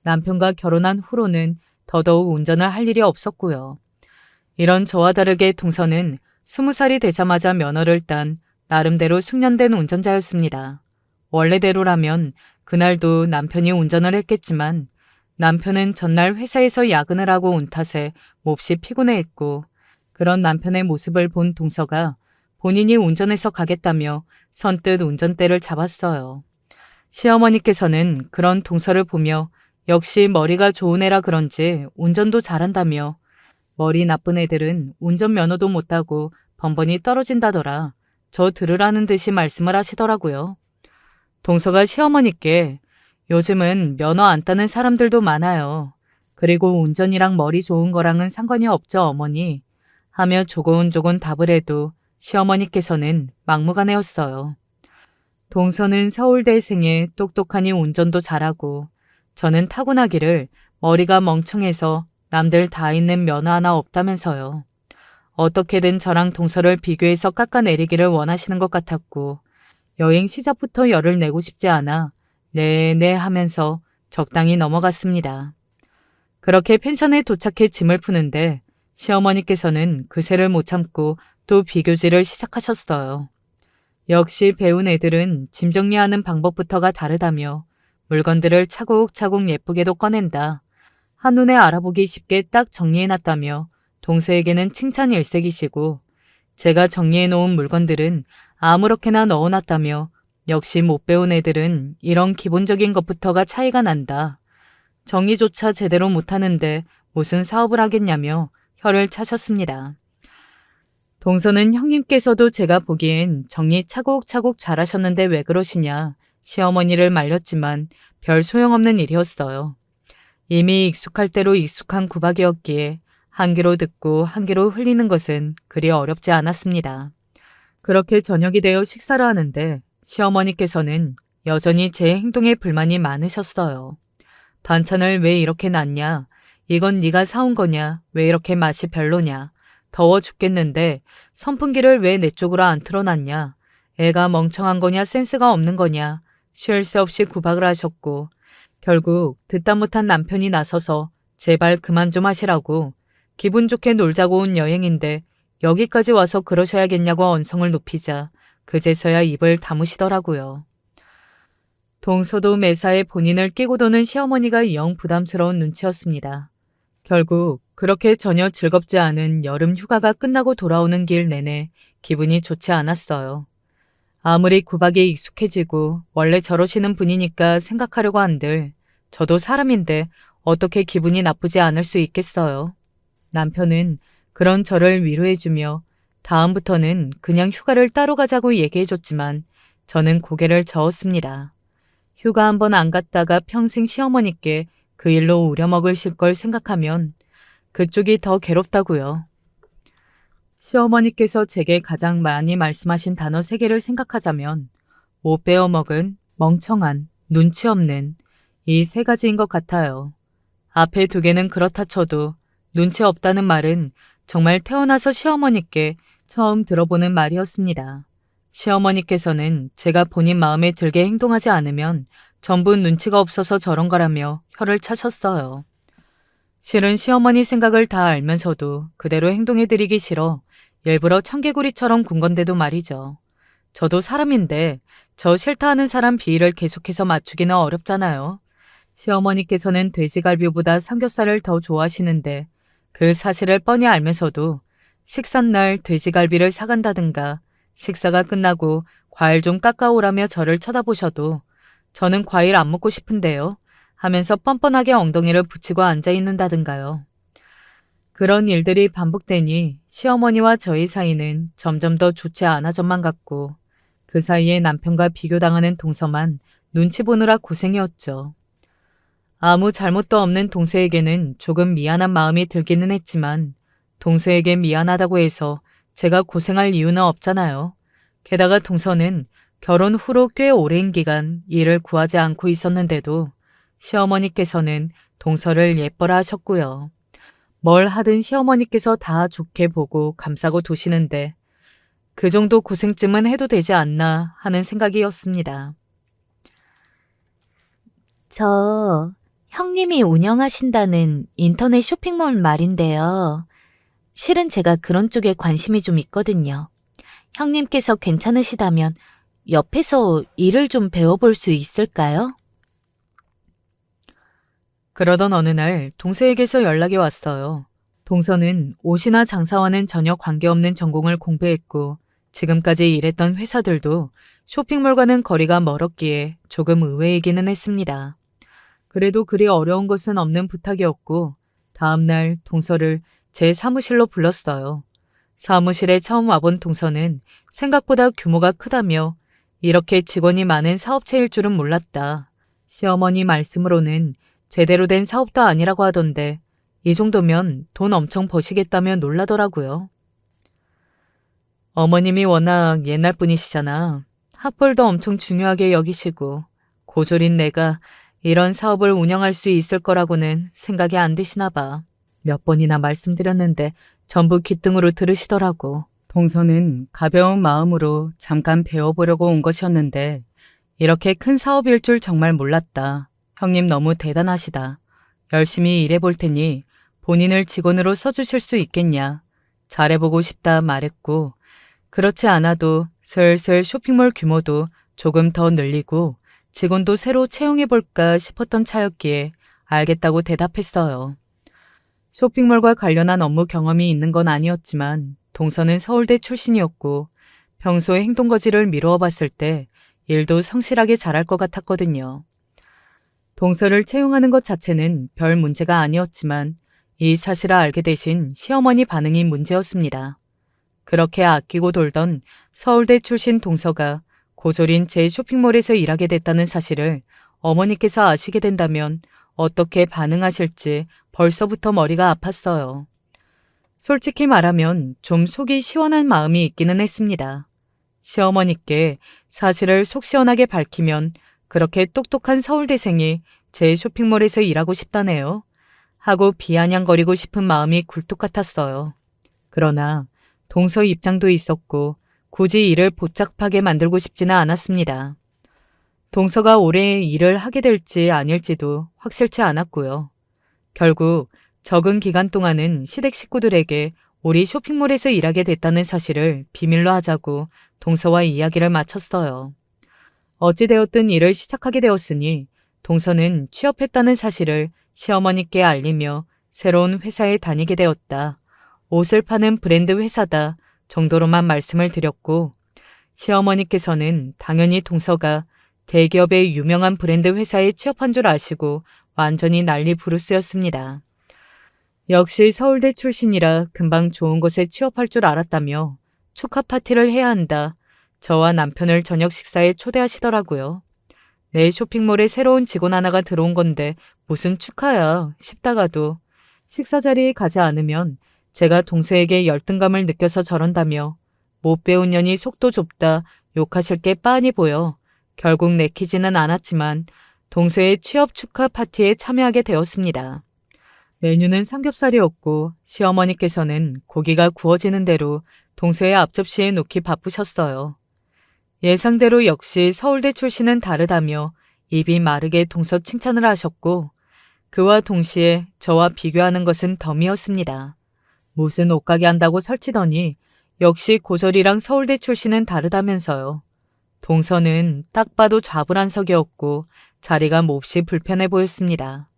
남편과 결혼한 후로는 더더욱 운전을 할 일이 없었고요. 이런 저와 다르게 동서는 20살이 되자마자 면허를 딴 나름대로 숙련된 운전자였습니다. 원래대로라면 그날도 남편이 운전을 했겠지만 남편은 전날 회사에서 야근을 하고 온 탓에 몹시 피곤해했고 그런 남편의 모습을 본 동서가 본인이 운전해서 가겠다며 선뜻 운전대를 잡았어요. 시어머니께서는 그런 동서를 보며 역시 머리가 좋은 애라 그런지 운전도 잘한다며 머리 나쁜 애들은 운전면허도 못 따고 번번이 떨어진다더라. 저 들으라는 듯이 말씀을 하시더라고요. 동서가 시어머니께 요즘은 면허 안 따는 사람들도 많아요. 그리고 운전이랑 머리 좋은 거랑은 상관이 없죠, 어머니. 하며 조곤조곤 답을 해도 시어머니께서는 막무가내였어요. 동서는 서울대생에 똑똑하니 운전도 잘하고 저는 타고나기를 머리가 멍청해서 남들 다 있는 면허 하나 없다면서요. 어떻게든 저랑 동서를 비교해서 깎아내리기를 원하시는 것 같았고 여행 시작부터 열을 내고 싶지 않아 네네 하면서 적당히 넘어갔습니다. 그렇게 펜션에 도착해 짐을 푸는데 시어머니께서는 그새를 못 참고 또 비교질을 시작하셨어요. 역시 배운 애들은 짐 정리하는 방법부터가 다르다며 물건들을 차곡차곡 예쁘게도 꺼낸다. 한눈에 알아보기 쉽게 딱 정리해놨다며 동서에게는 칭찬 일색이시고 제가 정리해놓은 물건들은 아무렇게나 넣어놨다며 역시 못 배운 애들은 이런 기본적인 것부터가 차이가 난다. 정리조차 제대로 못하는데 무슨 사업을 하겠냐며 혀를 차셨습니다. 동서는 형님께서도 제가 보기엔 정리 차곡차곡 잘하셨는데 왜 그러시냐 시어머니를 말렸지만 별 소용없는 일이었어요. 이미 익숙할 대로 익숙한 구박이었기에 한 귀로 듣고 한 귀로 흘리는 것은 그리 어렵지 않았습니다. 그렇게 저녁이 되어 식사를 하는데 시어머니께서는 여전히 제 행동에 불만이 많으셨어요. 반찬을 왜 이렇게 놨냐? 이건 네가 사온 거냐? 왜 이렇게 맛이 별로냐? 더워 죽겠는데 선풍기를 왜 내 쪽으로 안 틀어놨냐? 애가 멍청한 거냐 센스가 없는 거냐? 쉴 새 없이 구박을 하셨고 결국 듣다 못한 남편이 나서서 제발 그만 좀 하시라고 기분 좋게 놀자고 온 여행인데 여기까지 와서 그러셔야겠냐고 언성을 높이자 그제서야 입을 다무시더라고요. 동서도 매사에 본인을 끼고 도는 시어머니가 영 부담스러운 눈치였습니다. 결국 그렇게 전혀 즐겁지 않은 여름 휴가가 끝나고 돌아오는 길 내내 기분이 좋지 않았어요. 아무리 구박이 익숙해지고 원래 저러시는 분이니까 생각하려고 한들 저도 사람인데 어떻게 기분이 나쁘지 않을 수 있겠어요. 남편은 그런 저를 위로해주며 다음부터는 그냥 휴가를 따로 가자고 얘기해줬지만 저는 고개를 저었습니다. 휴가 한번 안 갔다가 평생 시어머니께 그 일로 우려먹으실 걸 생각하면 그쪽이 더 괴롭다고요. 시어머니께서 제게 가장 많이 말씀하신 단어 3개를 생각하자면 못 베어먹은, 멍청한, 눈치 없는 이 3가지인 것 같아요. 앞에 2개는 그렇다 쳐도 눈치 없다는 말은 정말 태어나서 시어머니께 처음 들어보는 말이었습니다. 시어머니께서는 제가 본인 마음에 들게 행동하지 않으면 전부 눈치가 없어서 저런 거라며 혀를 차셨어요. 실은 시어머니 생각을 다 알면서도 그대로 행동해드리기 싫어 일부러 청개구리처럼 군 건데도 말이죠. 저도 사람인데 저 싫다 하는 사람 비위를 계속해서 맞추기는 어렵잖아요. 시어머니께서는 돼지갈비보다 삼겹살을 더 좋아하시는데 그 사실을 뻔히 알면서도 식삿날 돼지갈비를 사간다든가 식사가 끝나고 과일 좀 깎아오라며 저를 쳐다보셔도 저는 과일 안 먹고 싶은데요 하면서 뻔뻔하게 엉덩이를 붙이고 앉아있는다든가요. 그런 일들이 반복되니 시어머니와 저희 사이는 점점 더 좋지 않아져만 갔고 그 사이에 남편과 비교당하는 동서만 눈치 보느라 고생이었죠. 아무 잘못도 없는 동서에게는 조금 미안한 마음이 들기는 했지만 동서에게 미안하다고 해서 제가 고생할 이유는 없잖아요. 게다가 동서는 결혼 후로 꽤 오랜 기간 일을 구하지 않고 있었는데도 시어머니께서는 동서를 예뻐라 하셨고요. 뭘 하든 시어머니께서 다 좋게 보고 감싸고 도시는데 그 정도 고생쯤은 해도 되지 않나 하는 생각이었습니다. 저 형님이 운영하신다는 인터넷 쇼핑몰 말인데요. 실은 제가 그런 쪽에 관심이 좀 있거든요. 형님께서 괜찮으시다면 옆에서 일을 좀 배워볼 수 있을까요? 그러던 어느 날 동서에게서 연락이 왔어요. 동서는 옷이나 장사와는 전혀 관계없는 전공을 공부했고 지금까지 일했던 회사들도 쇼핑몰과는 거리가 멀었기에 조금 의외이기는 했습니다. 그래도 그리 어려운 것은 없는 부탁이었고 다음날 동서를 제 사무실로 불렀어요. 사무실에 처음 와본 동서는 생각보다 규모가 크다며 이렇게 직원이 많은 사업체일 줄은 몰랐다. 시어머니 말씀으로는 제대로 된 사업도 아니라고 하던데 이 정도면 돈 엄청 버시겠다며 놀라더라고요. 어머님이 워낙 옛날 분이시잖아. 학벌도 엄청 중요하게 여기시고 고졸인 내가 이런 사업을 운영할 수 있을 거라고는 생각이 안 드시나 봐. 몇 번이나 말씀드렸는데 전부 귓등으로 들으시더라고. 동서는 가벼운 마음으로 잠깐 배워보려고 온 것이었는데 이렇게 큰 사업일 줄 정말 몰랐다. 형님 너무 대단하시다. 열심히 일해볼 테니 본인을 직원으로 써주실 수 있겠냐. 잘해보고 싶다 말했고 그렇지 않아도 슬슬 쇼핑몰 규모도 조금 더 늘리고 직원도 새로 채용해볼까 싶었던 차였기에 알겠다고 대답했어요. 쇼핑몰과 관련한 업무 경험이 있는 건 아니었지만 동서는 서울대 출신이었고 평소에 행동거지를 미루어 봤을 때 일도 성실하게 잘할 것 같았거든요. 동서를 채용하는 것 자체는 별 문제가 아니었지만 이 사실을 알게 되신 시어머니 반응이 문제였습니다. 그렇게 아끼고 돌던 서울대 출신 동서가 고졸인 제 쇼핑몰에서 일하게 됐다는 사실을 어머니께서 아시게 된다면 어떻게 반응하실지 벌써부터 머리가 아팠어요. 솔직히 말하면 좀 속이 시원한 마음이 있기는 했습니다. 시어머니께 사실을 속 시원하게 밝히면 그렇게 똑똑한 서울대생이 제 쇼핑몰에서 일하고 싶다네요. 하고 비아냥거리고 싶은 마음이 굴뚝 같았어요. 그러나 동서 입장도 있었고 굳이 일을 복잡하게 만들고 싶지는 않았습니다. 동서가 올해 일을 하게 될지 아닐지도 확실치 않았고요. 결국 적은 기간 동안은 시댁 식구들에게 우리 쇼핑몰에서 일하게 됐다는 사실을 비밀로 하자고 동서와 이야기를 마쳤어요. 어찌되었든 일을 시작하게 되었으니 동서는 취업했다는 사실을 시어머니께 알리며 새로운 회사에 다니게 되었다. 옷을 파는 브랜드 회사다 정도로만 말씀을 드렸고 시어머니께서는 당연히 동서가 대기업의 유명한 브랜드 회사에 취업한 줄 아시고 완전히 난리 부르스였습니다. 역시 서울대 출신이라 금방 좋은 곳에 취업할 줄 알았다며 축하 파티를 해야 한다. 저와 남편을 저녁 식사에 초대하시더라고요. 내 쇼핑몰에 새로운 직원 하나가 들어온 건데 무슨 축하야 싶다가도 식사 자리에 가지 않으면 제가 동서에게 열등감을 느껴서 저런다며 못 배운 년이 속도 좁다 욕하실 게 빤히 보여 결국 내키지는 않았지만 동서의 취업 축하 파티에 참여하게 되었습니다. 메뉴는 삼겹살이었고 시어머니께서는 고기가 구워지는 대로 동서의 앞접시에 놓기 바쁘셨어요. 예상대로 역시 서울대 출신은 다르다며 입이 마르게 동서 칭찬을 하셨고 그와 동시에 저와 비교하는 것은 덤이었습니다. 무슨 옷가게 한다고 설치더니 역시 고졸이랑 서울대 출신은 다르다면서요. 동서는 딱 봐도 좌불안석이었고 자리가 몹시 불편해 보였습니다.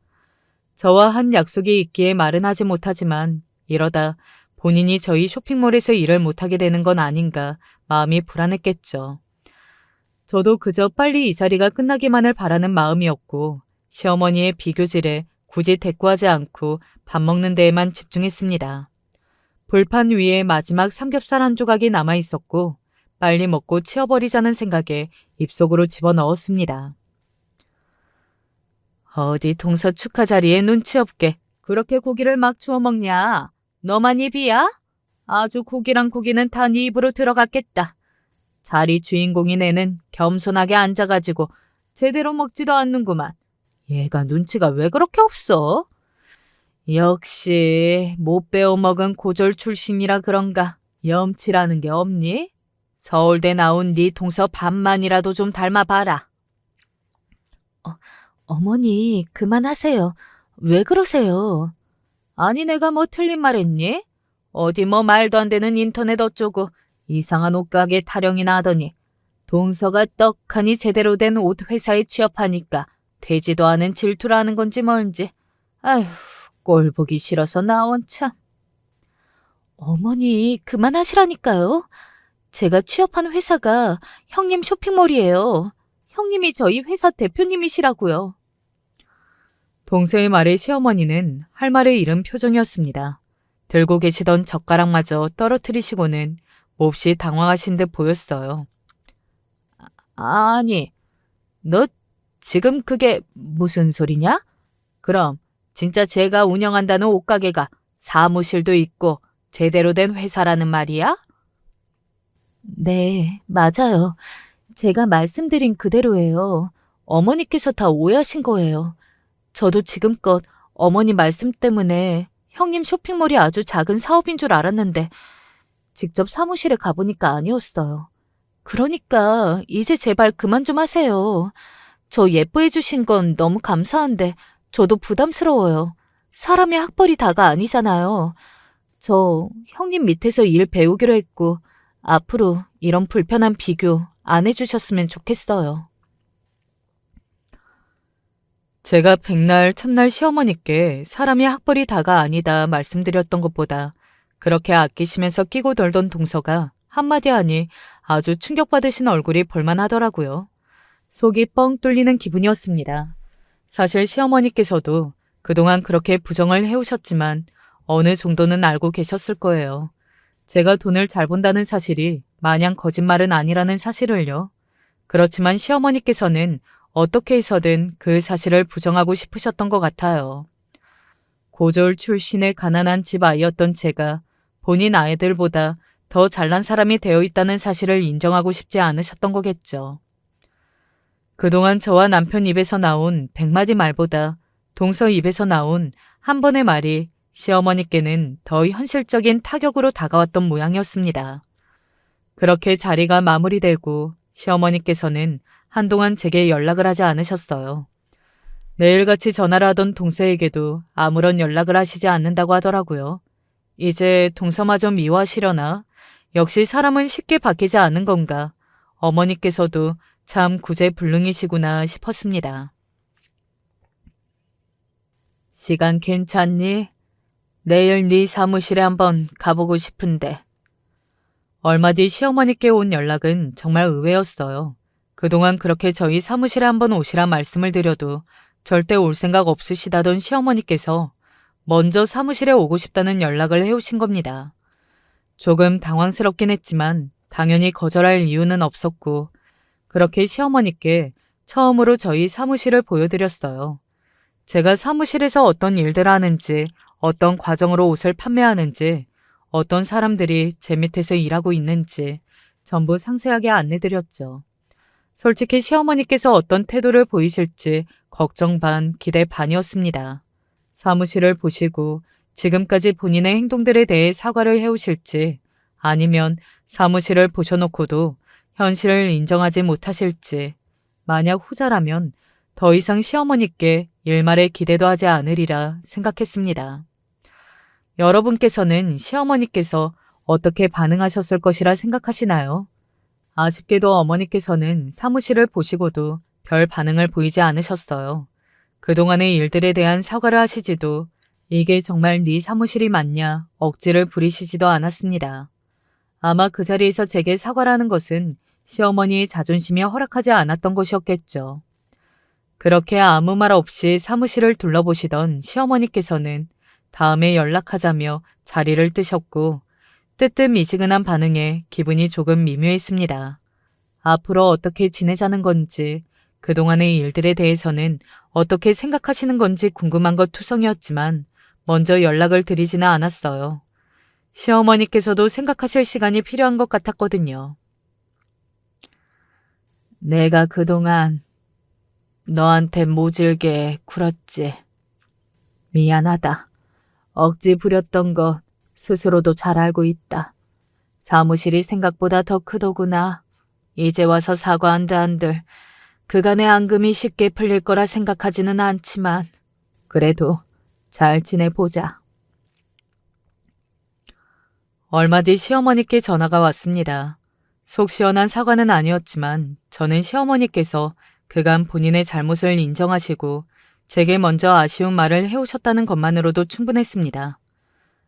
저와 한 약속이 있기에 말은 하지 못하지만 이러다 본인이 저희 쇼핑몰에서 일을 못하게 되는 건 아닌가 마음이 불안했겠죠. 저도 그저 빨리 이 자리가 끝나기만을 바라는 마음이었고 시어머니의 비교질에 굳이 대꾸하지 않고 밥 먹는 데에만 집중했습니다. 불판 위에 마지막 삼겹살 한 조각이 남아 있었고 빨리 먹고 치워버리자는 생각에 입속으로 집어넣었습니다. 어디 동서 축하 자리에 눈치 없게 그렇게 고기를 막 주워 먹냐? 너만 입이야? 아주 고기랑 고기는 다 네 입으로 들어갔겠다. 자리 주인공인 애는 겸손하게 앉아가지고 제대로 먹지도 않는구만. 얘가 눈치가 왜 그렇게 없어? 역시 못 배워 먹은 고졸 출신이라 그런가 염치라는 게 없니? 서울대 나온 네 동서 반만이라도 좀 닮아봐라. 어머니, 그만하세요. 왜 그러세요? 아니 내가 뭐 틀린 말 했니? 어디 뭐 말도 안 되는 인터넷 어쩌고 이상한 옷가게 타령이나 하더니 동서가 떡하니 제대로 된 옷 회사에 취업하니까 되지도 않은 질투를 하는 건지 뭔지. 아휴 꼴 보기 싫어서 나온 참. 어머니, 그만하시라니까요. 제가 취업한 회사가 형님 쇼핑몰이에요. 형님이 저희 회사 대표님이시라고요. 동서의 말에 시어머니는 할 말을 잃은 표정이었습니다. 들고 계시던 젓가락마저 떨어뜨리시고는 몹시 당황하신 듯 보였어요. 아니, 너 지금 그게 무슨 소리냐? 그럼 진짜 제가 운영한다는 옷가게가 사무실도 있고 제대로 된 회사라는 말이야? 네, 맞아요. 제가 말씀드린 그대로예요. 어머니께서 다 오해하신 거예요. 저도 지금껏 어머니 말씀 때문에 형님 쇼핑몰이 아주 작은 사업인 줄 알았는데 직접 사무실에 가보니까 아니었어요. 그러니까 이제 제발 그만 좀 하세요. 저 예뻐해 주신 건 너무 감사한데 저도 부담스러워요. 사람의 학벌이 다가 아니잖아요. 저 형님 밑에서 일 배우기로 했고 앞으로 이런 불편한 비교 안 해주셨으면 좋겠어요. 제가 백날 첫날 시어머니께 사람이 학벌이 다가 아니다 말씀드렸던 것보다 그렇게 아끼시면서 끼고 돌던 동서가 한마디 하니 아주 충격받으신 얼굴이 볼만하더라고요. 속이 뻥 뚫리는 기분이었습니다. 사실 시어머니께서도 그동안 그렇게 부정을 해오셨지만 어느 정도는 알고 계셨을 거예요. 제가 돈을 잘 번다는 사실이 마냥 거짓말은 아니라는 사실을요. 그렇지만 시어머니께서는 어떻게 해서든 그 사실을 부정하고 싶으셨던 것 같아요. 고졸 출신의 가난한 집 아이였던 제가 본인 아이들보다 더 잘난 사람이 되어 있다는 사실을 인정하고 싶지 않으셨던 거겠죠. 그동안 저와 남편 입에서 나온 100마디 말보다 동서 입에서 나온 한 번의 말이 시어머니께는 더 현실적인 타격으로 다가왔던 모양이었습니다. 그렇게 자리가 마무리되고 시어머니께서는 한동안 제게 연락을 하지 않으셨어요. 매일같이 전화를 하던 동서에게도 아무런 연락을 하시지 않는다고 하더라고요. 이제 동서마저 미워하시려나? 역시 사람은 쉽게 바뀌지 않는 건가? 어머니께서도 참 구제불능이시구나 싶었습니다. 시간 괜찮니? 내일 네 사무실에 한번 가보고 싶은데. 얼마 뒤 시어머니께 온 연락은 정말 의외였어요. 그동안 그렇게 저희 사무실에 한번 오시라 말씀을 드려도 절대 올 생각 없으시다던 시어머니께서 먼저 사무실에 오고 싶다는 연락을 해오신 겁니다. 조금 당황스럽긴 했지만 당연히 거절할 이유는 없었고 그렇게 시어머니께 처음으로 저희 사무실을 보여드렸어요. 제가 사무실에서 어떤 일들을 하는지, 어떤 과정으로 옷을 판매하는지, 어떤 사람들이 제 밑에서 일하고 있는지 전부 상세하게 안내드렸죠. 솔직히 시어머니께서 어떤 태도를 보이실지 걱정 반, 기대 반이었습니다. 사무실을 보시고 지금까지 본인의 행동들에 대해 사과를 해오실지 아니면 사무실을 보셔놓고도 현실을 인정하지 못하실지 만약 후자라면 더 이상 시어머니께 일말의 기대도 하지 않으리라 생각했습니다. 여러분께서는 시어머니께서 어떻게 반응하셨을 것이라 생각하시나요? 아쉽게도 어머니께서는 사무실을 보시고도 별 반응을 보이지 않으셨어요. 그동안의 일들에 대한 사과를 하시지도 이게 정말 네 사무실이 맞냐 억지를 부리시지도 않았습니다. 아마 그 자리에서 제게 사과를 하는 것은 시어머니의 자존심이 허락하지 않았던 것이었겠죠. 그렇게 아무 말 없이 사무실을 둘러보시던 시어머니께서는 다음에 연락하자며 자리를 뜨셨고 뜨뜻미지근한 반응에 기분이 조금 미묘했습니다. 앞으로 어떻게 지내자는 건지 그동안의 일들에 대해서는 어떻게 생각하시는 건지 궁금한 것 투성이었지만 먼저 연락을 드리지는 않았어요. 시어머니께서도 생각하실 시간이 필요한 것 같았거든요. 내가 그동안 너한테 모질게 굴었지. 미안하다. 억지 부렸던 것 스스로도 잘 알고 있다. 사무실이 생각보다 더 크더구나. 이제 와서 사과한다 한들 그간의 앙금이 쉽게 풀릴 거라 생각하지는 않지만 그래도 잘 지내보자. 얼마 뒤 시어머니께 전화가 왔습니다. 속 시원한 사과는 아니었지만 저는 시어머니께서 그간 본인의 잘못을 인정하시고 제게 먼저 아쉬운 말을 해오셨다는 것만으로도 충분했습니다.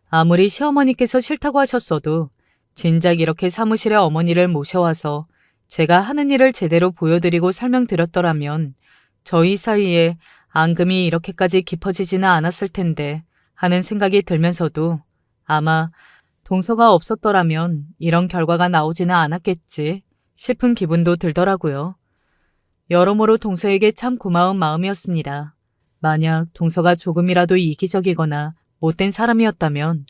아무리 시어머니께서 싫다고 하셨어도 진작 이렇게 사무실에 어머니를 모셔와서 제가 하는 일을 제대로 보여드리고 설명드렸더라면 저희 사이에 앙금이 이렇게까지 깊어지지는 않았을 텐데 하는 생각이 들면서도 아마 동서가 없었더라면 이런 결과가 나오지는 않았겠지 싶은 기분도 들더라고요. 여러모로 동서에게 참 고마운 마음이었습니다. 만약 동서가 조금이라도 이기적이거나 못된 사람이었다면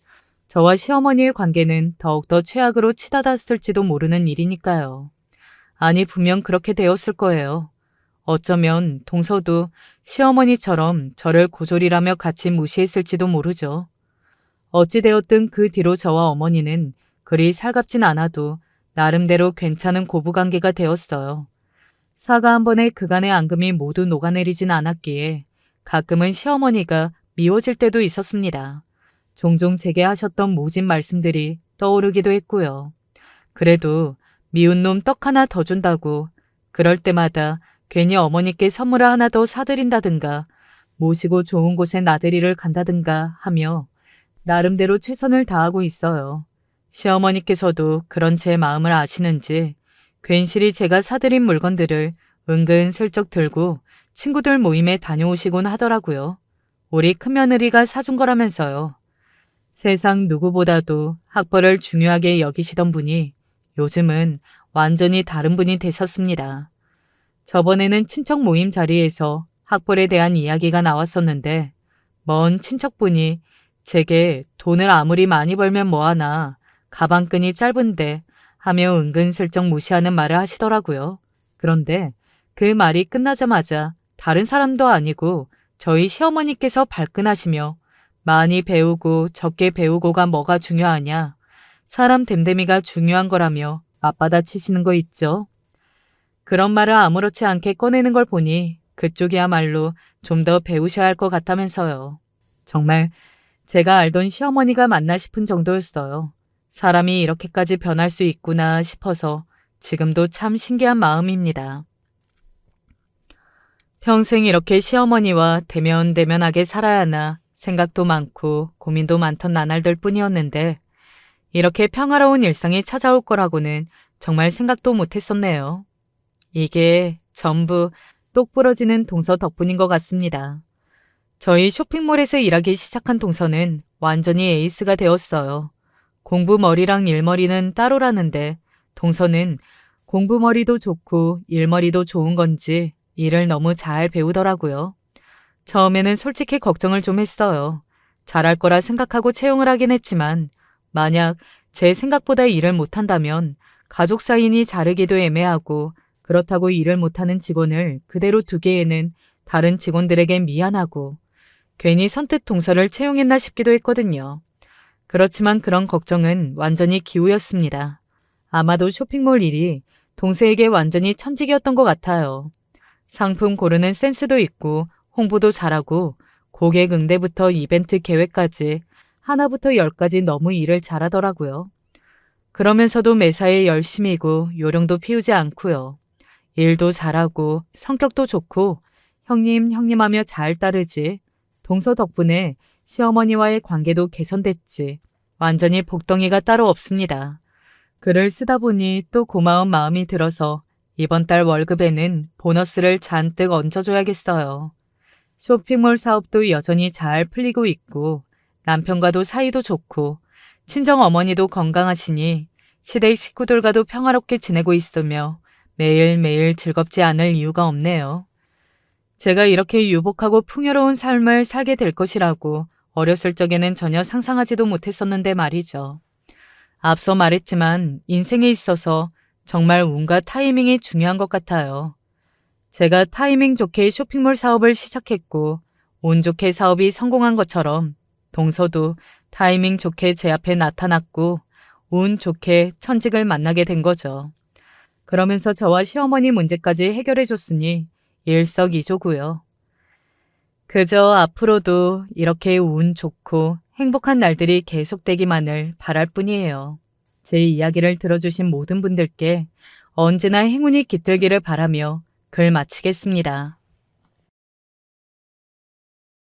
저와 시어머니의 관계는 더욱더 최악으로 치닫았을지도 모르는 일이니까요. 아니 분명 그렇게 되었을 거예요. 어쩌면 동서도 시어머니처럼 저를 고졸이라며 같이 무시했을지도 모르죠. 어찌되었든 그 뒤로 저와 어머니는 그리 살갑진 않아도 나름대로 괜찮은 고부관계가 되었어요. 사과 한 번에 그간의 앙금이 모두 녹아내리진 않았기에 가끔은 시어머니가 미워질 때도 있었습니다. 종종 제게 하셨던 모진 말씀들이 떠오르기도 했고요. 그래도 미운 놈 떡 하나 더 준다고 그럴 때마다 괜히 어머니께 선물을 하나 더 사드린다든가 모시고 좋은 곳에 나들이를 간다든가 하며 나름대로 최선을 다하고 있어요. 시어머니께서도 그런 제 마음을 아시는지 괜시리 제가 사드린 물건들을 은근슬쩍 들고 친구들 모임에 다녀오시곤 하더라고요. 우리 큰며느리가 사준 거라면서요. 세상 누구보다도 학벌을 중요하게 여기시던 분이 요즘은 완전히 다른 분이 되셨습니다. 저번에는 친척 모임 자리에서 학벌에 대한 이야기가 나왔었는데 먼 친척분이 제게 돈을 아무리 많이 벌면 뭐하나 가방끈이 짧은데 하며 은근슬쩍 무시하는 말을 하시더라고요. 그런데 그 말이 끝나자마자 다른 사람도 아니고 저희 시어머니께서 발끈하시며 많이 배우고 적게 배우고가 뭐가 중요하냐. 사람 됨됨이가 중요한 거라며 맞받아치시는 거 있죠. 그런 말을 아무렇지 않게 꺼내는 걸 보니 그쪽이야말로 좀 더 배우셔야 할 것 같다면서요. 정말 제가 알던 시어머니가 맞나 싶은 정도였어요. 사람이 이렇게까지 변할 수 있구나 싶어서 지금도 참 신기한 마음입니다. 평생 이렇게 시어머니와 대면대면하게 살아야 하나 생각도 많고 고민도 많던 나날들 뿐이었는데 이렇게 평화로운 일상이 찾아올 거라고는 정말 생각도 못했었네요. 이게 전부 똑 부러지는 동서 덕분인 것 같습니다. 저희 쇼핑몰에서 일하기 시작한 동서는 완전히 에이스가 되었어요. 공부머리랑 일머리는 따로라는데 동서는 공부머리도 좋고 일머리도 좋은 건지 일을 너무 잘 배우더라고요. 처음에는 솔직히 걱정을 좀 했어요. 잘할 거라 생각하고 채용을 하긴 했지만 만약 제 생각보다 일을 못한다면 가족 사이니 자르기도 애매하고 그렇다고 일을 못하는 직원을 그대로 두기에는 다른 직원들에게 미안하고 괜히 선뜻 동서를 채용했나 싶기도 했거든요. 그렇지만 그런 걱정은 완전히 기우였습니다. 아마도 쇼핑몰 일이 동서에게 완전히 천직이었던 것 같아요. 상품 고르는 센스도 있고 홍보도 잘하고 고객 응대부터 이벤트 계획까지 하나부터 열까지 너무 일을 잘하더라고요. 그러면서도 매사에 열심이고 요령도 피우지 않고요. 일도 잘하고 성격도 좋고 형님 하며 잘 따르지. 동서 덕분에 시어머니와의 관계도 개선됐지. 완전히 복덩이가 따로 없습니다. 글을 쓰다 보니 또 고마운 마음이 들어서 이번 달 월급에는 보너스를 잔뜩 얹어줘야겠어요. 쇼핑몰 사업도 여전히 잘 풀리고 있고 남편과도 사이도 좋고 친정 어머니도 건강하시니 시댁 식구들과도 평화롭게 지내고 있으며 매일매일 즐겁지 않을 이유가 없네요. 제가 이렇게 유복하고 풍요로운 삶을 살게 될 것이라고 어렸을 적에는 전혀 상상하지도 못했었는데 말이죠. 앞서 말했지만 인생에 있어서 정말 운과 타이밍이 중요한 것 같아요. 제가 타이밍 좋게 쇼핑몰 사업을 시작했고 운 좋게 사업이 성공한 것처럼 동서도 타이밍 좋게 제 앞에 나타났고 운 좋게 천직을 만나게 된 거죠. 그러면서 저와 시어머니 문제까지 해결해 줬으니 일석이조고요. 그저 앞으로도 이렇게 운 좋고 행복한 날들이 계속되기만을 바랄 뿐이에요. 제 이야기를 들어주신 모든 분들께 언제나 행운이 깃들기를 바라며 글 마치겠습니다.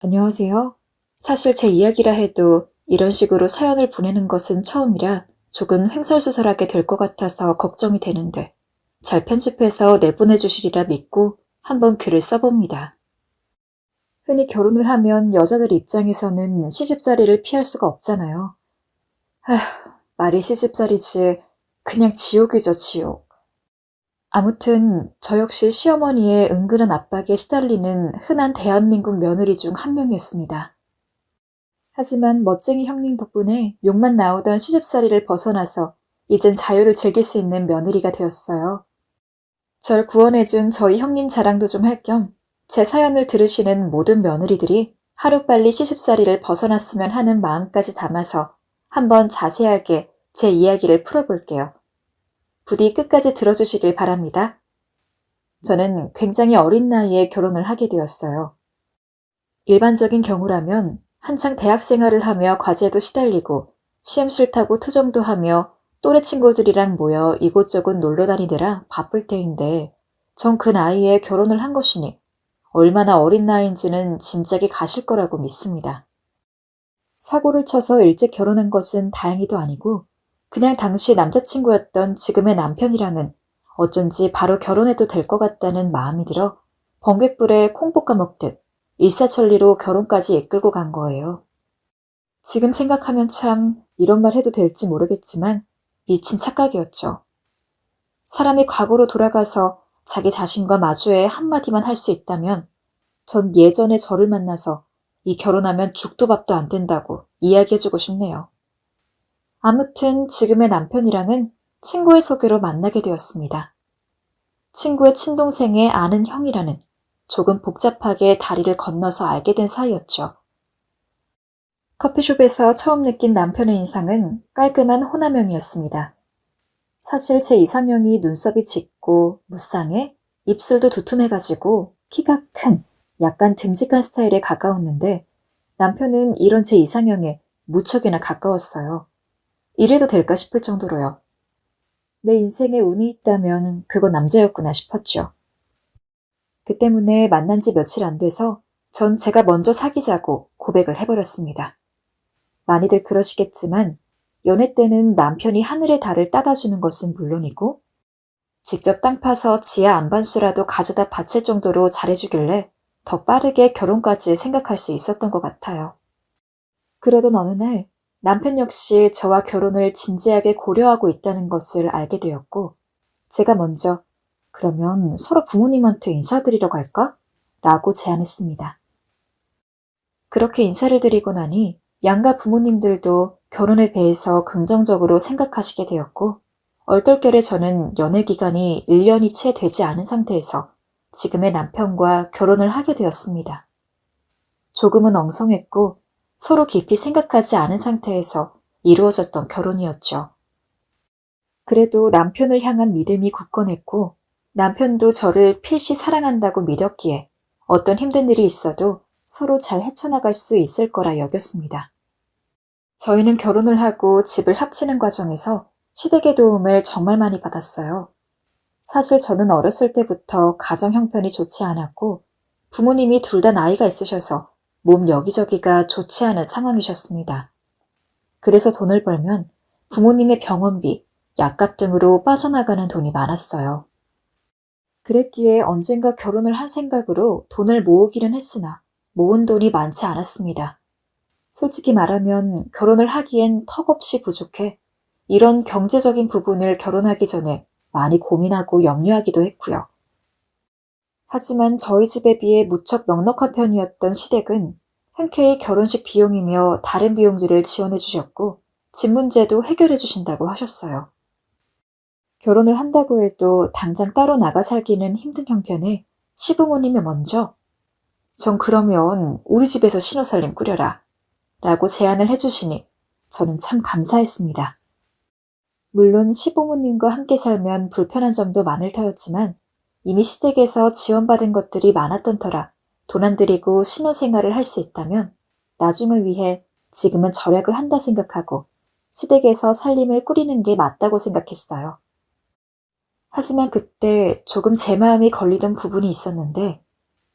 안녕하세요. 사실 제 이야기라 해도 이런 식으로 사연을 보내는 것은 처음이라 조금 횡설수설하게 될 것 같아서 걱정이 되는데 잘 편집해서 내보내주시리라 믿고 한번 글을 써봅니다. 흔히 결혼을 하면 여자들 입장에서는 시집살이를 피할 수가 없잖아요. 아휴, 말이 시집살이지 그냥 지옥이죠, 지옥. 아무튼 저 역시 시어머니의 은근한 압박에 시달리는 흔한 대한민국 며느리 중 한 명이었습니다. 하지만 멋쟁이 형님 덕분에 욕만 나오던 시집살이를 벗어나서 이젠 자유를 즐길 수 있는 며느리가 되었어요. 절 구원해준 저희 형님 자랑도 좀 할 겸 제 사연을 들으시는 모든 며느리들이 하루빨리 시집살이를 벗어났으면 하는 마음까지 담아서 한번 자세하게 제 이야기를 풀어볼게요. 부디 끝까지 들어주시길 바랍니다. 저는 굉장히 어린 나이에 결혼을 하게 되었어요. 일반적인 경우라면 한창 대학 생활을 하며 과제도 시달리고 시험 싫다고 투정도 하며 또래 친구들이랑 모여 이곳저곳 놀러 다니느라 바쁠 때인데 전 그 나이에 결혼을 한 것이니 얼마나 어린 나이인지는 짐작이 가실 거라고 믿습니다. 사고를 쳐서 일찍 결혼한 것은 다행히도 아니고 그냥 당시 남자친구였던 지금의 남편이랑은 어쩐지 바로 결혼해도 될 것 같다는 마음이 들어 번갯불에 콩 볶아 먹듯 일사천리로 결혼까지 이끌고 간 거예요. 지금 생각하면 참 이런 말 해도 될지 모르겠지만 미친 착각이었죠. 사람이 과거로 돌아가서 자기 자신과 마주해 한마디만 할 수 있다면 전 예전에 저를 만나서 이 결혼하면 죽도 밥도 안 된다고 이야기해주고 싶네요. 아무튼 지금의 남편이랑은 친구의 소개로 만나게 되었습니다. 친구의 친동생의 아는 형이라는 조금 복잡하게 다리를 건너서 알게 된 사이였죠. 커피숍에서 처음 느낀 남편의 인상은 깔끔한 호남형이었습니다. 사실 제 이상형이 눈썹이 짙고 무쌍해 입술도 두툼해가지고 키가 큰 약간 듬직한 스타일에 가까웠는데 남편은 이런 제 이상형에 무척이나 가까웠어요. 이래도 될까 싶을 정도로요. 내 인생에 운이 있다면 그건 남자였구나 싶었죠. 그 때문에 만난 지 며칠 안 돼서 전 제가 먼저 사귀자고 고백을 해버렸습니다. 많이들 그러시겠지만 연애 때는 남편이 하늘의 달을 따다 주는 것은 물론이고 직접 땅 파서 지하 안반수라도 가져다 바칠 정도로 잘해주길래 더 빠르게 결혼까지 생각할 수 있었던 것 같아요. 그러던 어느 날 남편 역시 저와 결혼을 진지하게 고려하고 있다는 것을 알게 되었고 제가 먼저 그러면 서로 부모님한테 인사드리러 갈까? 라고 제안했습니다. 그렇게 인사를 드리고 나니 양가 부모님들도 결혼에 대해서 긍정적으로 생각하시게 되었고 얼떨결에 저는 연애 기간이 1년이 채 되지 않은 상태에서 지금의 남편과 결혼을 하게 되었습니다. 조금은 엉성했고 서로 깊이 생각하지 않은 상태에서 이루어졌던 결혼이었죠. 그래도 남편을 향한 믿음이 굳건했고 남편도 저를 필시 사랑한다고 믿었기에 어떤 힘든 일이 있어도 서로 잘 헤쳐나갈 수 있을 거라 여겼습니다. 저희는 결혼을 하고 집을 합치는 과정에서 시댁의 도움을 정말 많이 받았어요. 사실 저는 어렸을 때부터 가정 형편이 좋지 않았고 부모님이 둘 다 나이가 있으셔서 몸 여기저기가 좋지 않은 상황이셨습니다. 그래서 돈을 벌면 부모님의 병원비, 약값 등으로 빠져나가는 돈이 많았어요. 그랬기에 언젠가 결혼을 한 생각으로 돈을 모으기는 했으나 모은 돈이 많지 않았습니다. 솔직히 말하면 결혼을 하기엔 턱없이 부족해 이런 경제적인 부분을 결혼하기 전에 많이 고민하고 염려하기도 했고요. 하지만 저희 집에 비해 무척 넉넉한 편이었던 시댁은 흔쾌히 결혼식 비용이며 다른 비용들을 지원해 주셨고 집 문제도 해결해 주신다고 하셨어요. 결혼을 한다고 해도 당장 따로 나가 살기는 힘든 형편에 시부모님이 먼저 전 그러면 우리 집에서 신혼살림 꾸려라 라고 제안을 해주시니 저는 참 감사했습니다. 물론 시부모님과 함께 살면 불편한 점도 많을 터였지만 이미 시댁에서 지원받은 것들이 많았던 터라 돈 안 들이고 신혼생활을 할 수 있다면 나중을 위해 지금은 절약을 한다 생각하고 시댁에서 살림을 꾸리는 게 맞다고 생각했어요. 하지만 그때 조금 제 마음이 걸리던 부분이 있었는데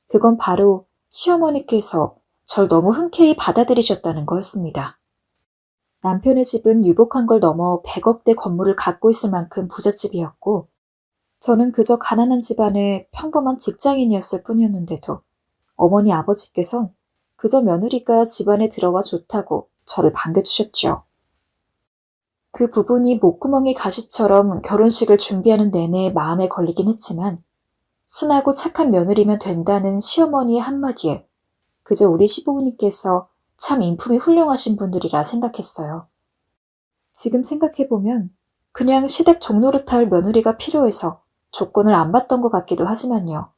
그건 바로 시어머니께서 절 너무 흔쾌히 받아들이셨다는 거였습니다. 남편의 집은 유복한 걸 넘어 100억대 건물을 갖고 있을 만큼 부잣집이었고 저는 그저 가난한 집안의 평범한 직장인이었을 뿐이었는데도 어머니 아버지께선 그저 며느리가 집안에 들어와 좋다고 저를 반겨주셨죠. 그 부분이 목구멍이 가시처럼 결혼식을 준비하는 내내 마음에 걸리긴 했지만 순하고 착한 며느리면 된다는 시어머니의 한마디에 그저 우리 시부모님께서 참 인품이 훌륭하신 분들이라 생각했어요. 지금 생각해보면 그냥 시댁 종노릇할 며느리가 필요해서 조건을 안 봤던 것 같기도 하지만요.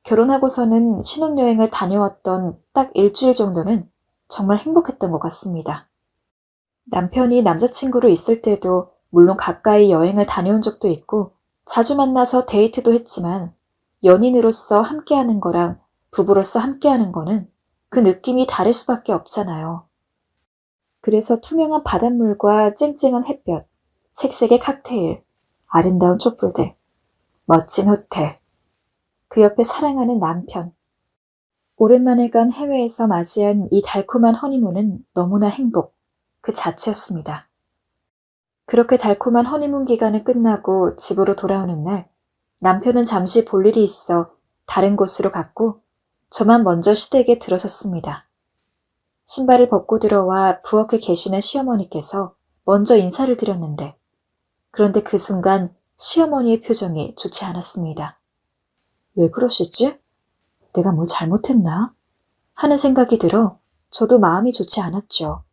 결혼하고서는 신혼여행을 다녀왔던 딱 일주일 정도는 정말 행복했던 것 같습니다. 남편이 남자친구로 있을 때도 물론 가까이 여행을 다녀온 적도 있고 자주 만나서 데이트도 했지만 연인으로서 함께하는 거랑 부부로서 함께하는 거는 그 느낌이 다를 수밖에 없잖아요. 그래서 투명한 바닷물과 쨍쨍한 햇볕, 색색의 칵테일, 아름다운 촛불들, 멋진 호텔, 그 옆에 사랑하는 남편. 오랜만에 간 해외에서 맞이한 이 달콤한 허니문은 너무나 행복, 그 자체였습니다. 그렇게 달콤한 허니문 기간이 끝나고 집으로 돌아오는 날, 남편은 잠시 볼 일이 있어 다른 곳으로 갔고 저만 먼저 시댁에 들어섰습니다. 신발을 벗고 들어와 부엌에 계시는 시어머니께서 먼저 인사를 드렸는데 그런데 그 순간 시어머니의 표정이 좋지 않았습니다. 왜 그러시지? 내가 뭘 잘못했나? 하는 생각이 들어 저도 마음이 좋지 않았죠.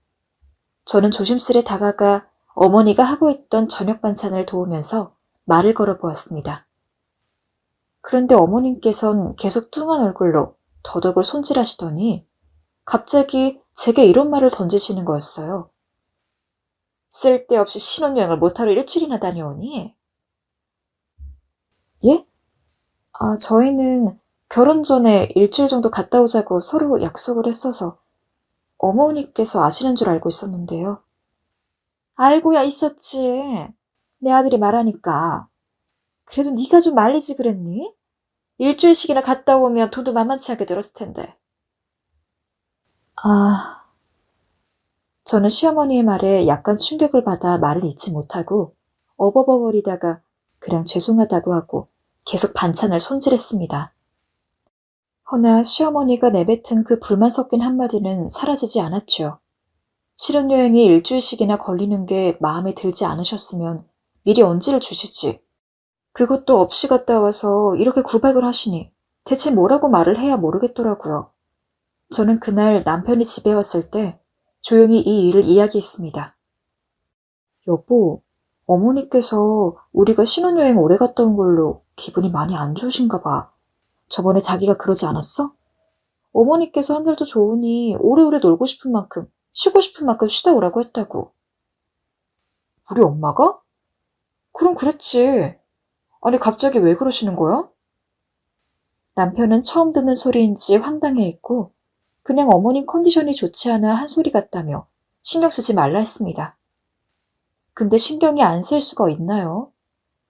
저는 조심스레 다가가 어머니가 하고 있던 저녁 반찬을 도우면서 말을 걸어보았습니다. 그런데 어머님께선 계속 뚱한 얼굴로 더덕을 손질하시더니 갑자기 제게 이런 말을 던지시는 거였어요. 쓸데없이 신혼여행을 못하러 일주일이나 다녀오니? 예? 저희는 결혼 전에 일주일 정도 갔다 오자고 서로 약속을 했어서 어머니께서 아시는 줄 알고 있었는데요. 알고야 있었지. 내 아들이 말하니까. 그래도 네가 좀 말리지 그랬니? 일주일씩이나 갔다 오면 돈도 만만치 않게 들었을 텐데. 저는 시어머니의 말에 약간 충격을 받아 말을 잇지 못하고 어버버거리다가 그냥 죄송하다고 하고 계속 반찬을 손질했습니다. 허나 시어머니가 내뱉은 그 불만 섞인 한마디는 사라지지 않았죠. 실은여행이 일주일씩이나 걸리는 게 마음에 들지 않으셨으면 미리 언지를 주시지. 그것도 없이 갔다 와서 이렇게 구박을 하시니 대체 뭐라고 말을 해야 모르겠더라고요. 저는 그날 남편이 집에 왔을 때 조용히 이 일을 이야기했습니다. 여보, 어머니께서 우리가 신혼여행 오래 갔다 온 걸로 기분이 많이 안 좋으신가 봐. 저번에 자기가 그러지 않았어? 어머니께서 한 달도 좋으니 오래오래 놀고 싶은 만큼, 쉬고 싶은 만큼 쉬다 오라고 했다고. 우리 엄마가? 그럼 그랬지. 아니, 갑자기 왜 그러시는 거야? 남편은 처음 듣는 소리인지 황당해했고, 그냥 어머님 컨디션이 좋지 않아 한 소리 같다며 신경 쓰지 말라 했습니다. 근데 신경이 안 쓸 수가 있나요?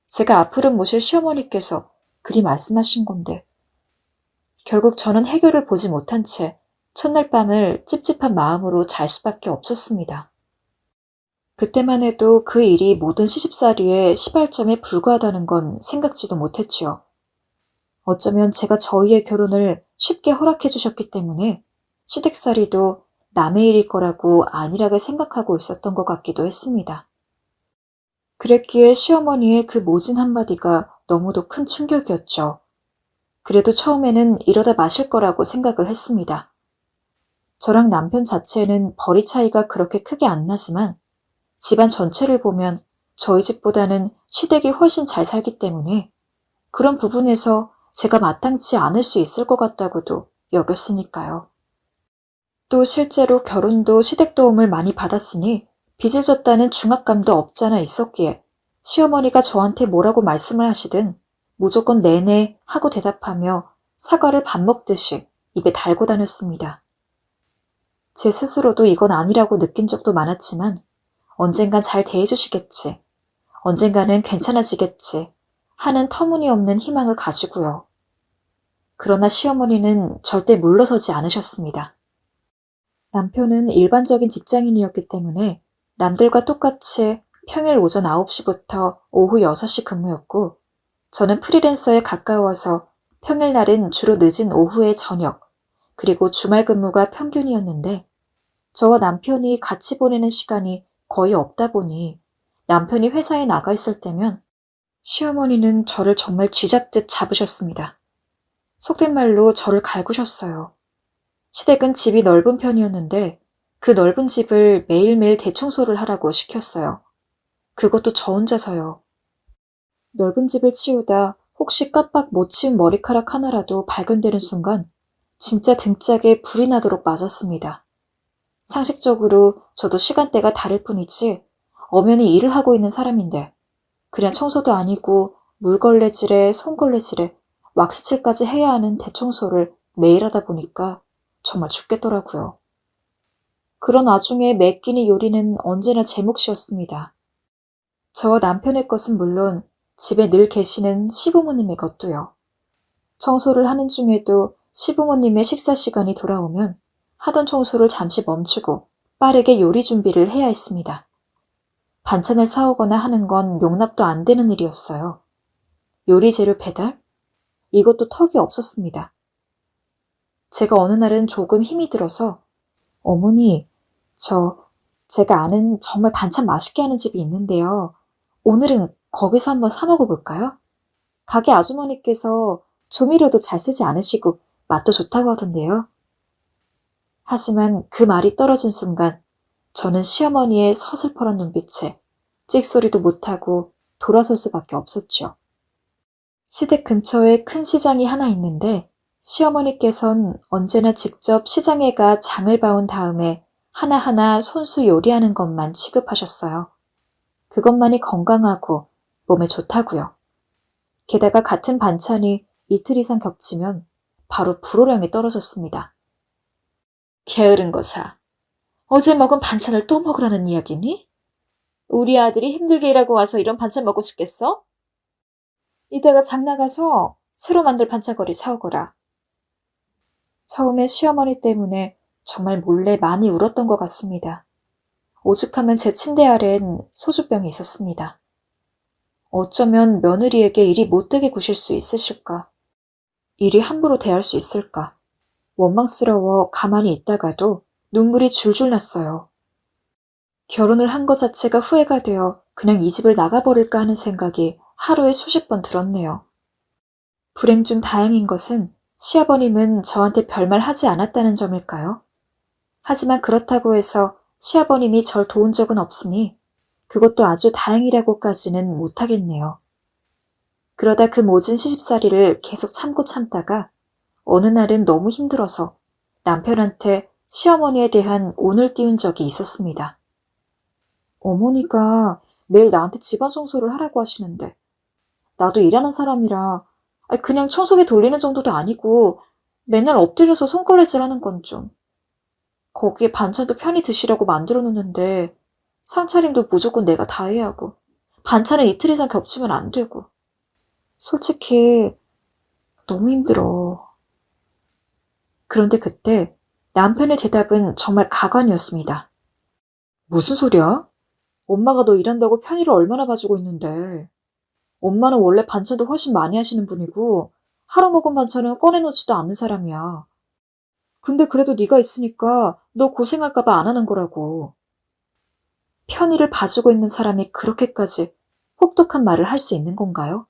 제가 앞으로 모실 시어머니께서 그리 말씀하신 건데. 결국 저는 해결을 보지 못한 채 첫날 밤을 찝찝한 마음으로 잘 수밖에 없었습니다. 그때만 해도 그 일이 모든 시집살이의 시발점에 불과하다는 건 생각지도 못했지요. 어쩌면 제가 저희의 결혼을 쉽게 허락해 주셨기 때문에 시댁살이도 남의 일일 거라고 안일하게 생각하고 있었던 것 같기도 했습니다. 그랬기에 시어머니의 그 모진 한마디가 너무도 큰 충격이었죠. 그래도 처음에는 이러다 마실 거라고 생각을 했습니다. 저랑 남편 자체는 벌이 차이가 그렇게 크게 안 나지만 집안 전체를 보면 저희 집보다는 시댁이 훨씬 잘 살기 때문에 그런 부분에서 제가 마땅치 않을 수 있을 것 같다고도 여겼으니까요. 또 실제로 결혼도 시댁 도움을 많이 받았으니 빚을 졌다는 중압감도 없잖아 있었기에 시어머니가 저한테 뭐라고 말씀을 하시든 무조건 네네 하고 대답하며 사과를 밥 먹듯이 입에 달고 다녔습니다. 제 스스로도 이건 아니라고 느낀 적도 많았지만 언젠간 잘 대해주시겠지, 언젠가는 괜찮아지겠지 하는 터무니없는 희망을 가지고요. 그러나 시어머니는 절대 물러서지 않으셨습니다. 남편은 일반적인 직장인이었기 때문에 남들과 똑같이 평일 오전 9시부터 오후 6시 근무였고 저는 프리랜서에 가까워서 평일날은 주로 늦은 오후에 저녁, 그리고 주말 근무가 평균이었는데 저와 남편이 같이 보내는 시간이 거의 없다 보니 남편이 회사에 나가 있을 때면 시어머니는 저를 정말 쥐잡듯 잡으셨습니다. 속된 말로 저를 갈구셨어요. 시댁은 집이 넓은 편이었는데 그 넓은 집을 매일매일 대청소를 하라고 시켰어요. 그것도 저 혼자서요. 넓은 집을 치우다 혹시 깜빡 못 치운 머리카락 하나라도 발견되는 순간 진짜 등짝에 불이 나도록 맞았습니다. 상식적으로 저도 시간대가 다를 뿐이지 엄연히 일을 하고 있는 사람인데 그냥 청소도 아니고 물걸레질에 손걸레질에 왁스칠까지 해야 하는 대청소를 매일 하다 보니까 정말 죽겠더라고요. 그런 와중에 매 끼니 요리는 언제나 제 몫이었습니다. 저와 남편의 것은 물론 집에 늘 계시는 시부모님의 것도요. 청소를 하는 중에도 시부모님의 식사 시간이 돌아오면 하던 청소를 잠시 멈추고 빠르게 요리 준비를 해야 했습니다. 반찬을 사오거나 하는 건 용납도 안 되는 일이었어요. 요리 재료 배달? 이것도 턱이 없었습니다. 제가 어느 날은 조금 힘이 들어서 어머니, 제가 아는 정말 반찬 맛있게 하는 집이 있는데요. 오늘은 거기서 한번 사 먹어볼까요? 가게 아주머니께서 조미료도 잘 쓰지 않으시고 맛도 좋다고 하던데요. 하지만 그 말이 떨어진 순간 저는 시어머니의 서슬퍼런 눈빛에 찍소리도 못하고 돌아설 수밖에 없었죠. 시댁 근처에 큰 시장이 하나 있는데 시어머니께선 언제나 직접 시장에 가 장을 봐온 다음에 하나하나 손수 요리하는 것만 취급하셨어요. 그것만이 건강하고 몸에 좋다고요. 게다가 같은 반찬이 이틀 이상 겹치면 바로 불호령이 떨어졌습니다. 게으른 거사. 어제 먹은 반찬을 또 먹으라는 이야기니? 우리 아들이 힘들게 일하고 와서 이런 반찬 먹고 싶겠어? 이따가 장 나가서 새로 만들 반찬거리 사오거라. 처음에 시어머니 때문에 정말 몰래 많이 울었던 것 같습니다. 오죽하면 제 침대 아래엔 소주병이 있었습니다. 어쩌면 며느리에게 일이 못되게 구실 수 있으실까? 일이 함부로 대할 수 있을까? 원망스러워 가만히 있다가도 눈물이 줄줄 났어요. 결혼을 한 것 자체가 후회가 되어 그냥 이 집을 나가버릴까 하는 생각이 하루에 수십 번 들었네요. 불행 중 다행인 것은 시아버님은 저한테 별말 하지 않았다는 점일까요? 하지만 그렇다고 해서 시아버님이 절 도운 적은 없으니 그것도 아주 다행이라고까지는 못하겠네요. 그러다 그 모진 시집살이를 계속 참고 참다가 어느 날은 너무 힘들어서 남편한테 시어머니에 대한 온을 띄운 적이 있었습니다. 어머니가 매일 나한테 집안 청소를 하라고 하시는데 나도 일하는 사람이라 그냥 청소기 돌리는 정도도 아니고 맨날 엎드려서 손걸레질하는 건 좀. 거기에 반찬도 편히 드시라고 만들어 놓는데 상차림도 무조건 내가 다 해야 하고 반찬은 이틀 이상 겹치면 안 되고. 솔직히 너무 힘들어. 그런데 그때 남편의 대답은 정말 가관이었습니다. 무슨 소리야? 엄마가 너 일한다고 편의를 얼마나 봐주고 있는데. 엄마는 원래 반찬도 훨씬 많이 하시는 분이고 하루 먹은 반찬은 꺼내놓지도 않는 사람이야. 근데 그래도 네가 있으니까 너 고생할까 봐 안 하는 거라고. 편의를 봐주고 있는 사람이 그렇게까지 혹독한 말을 할 수 있는 건가요?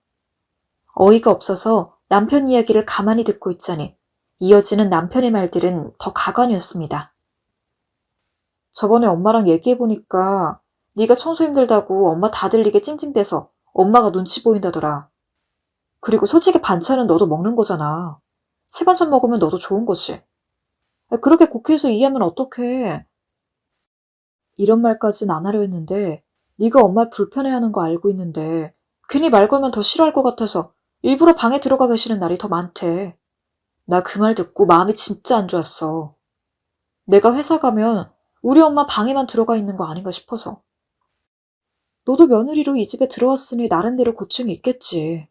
어이가 없어서 남편 이야기를 가만히 듣고 있자니 이어지는 남편의 말들은 더 가관이었습니다. 저번에 엄마랑 얘기해보니까 네가 청소 힘들다고 엄마 다 들리게 찡찡대서 엄마가 눈치 보인다더라. 그리고 솔직히 반찬은 너도 먹는 거잖아. 새 반찬 먹으면 너도 좋은 거지. 그렇게 곡해서 이해하면 어떡해. 이런 말까진 안 하려 했는데 네가 엄마 불편해하는 거 알고 있는데 괜히 말 걸면 더 싫어할 것 같아서 일부러 방에 들어가 계시는 날이 더 많대. 나 그 말 듣고 마음이 진짜 안 좋았어. 내가 회사 가면 우리 엄마 방에만 들어가 있는 거 아닌가 싶어서. 너도 며느리로 이 집에 들어왔으니 나름대로 고충이 있겠지.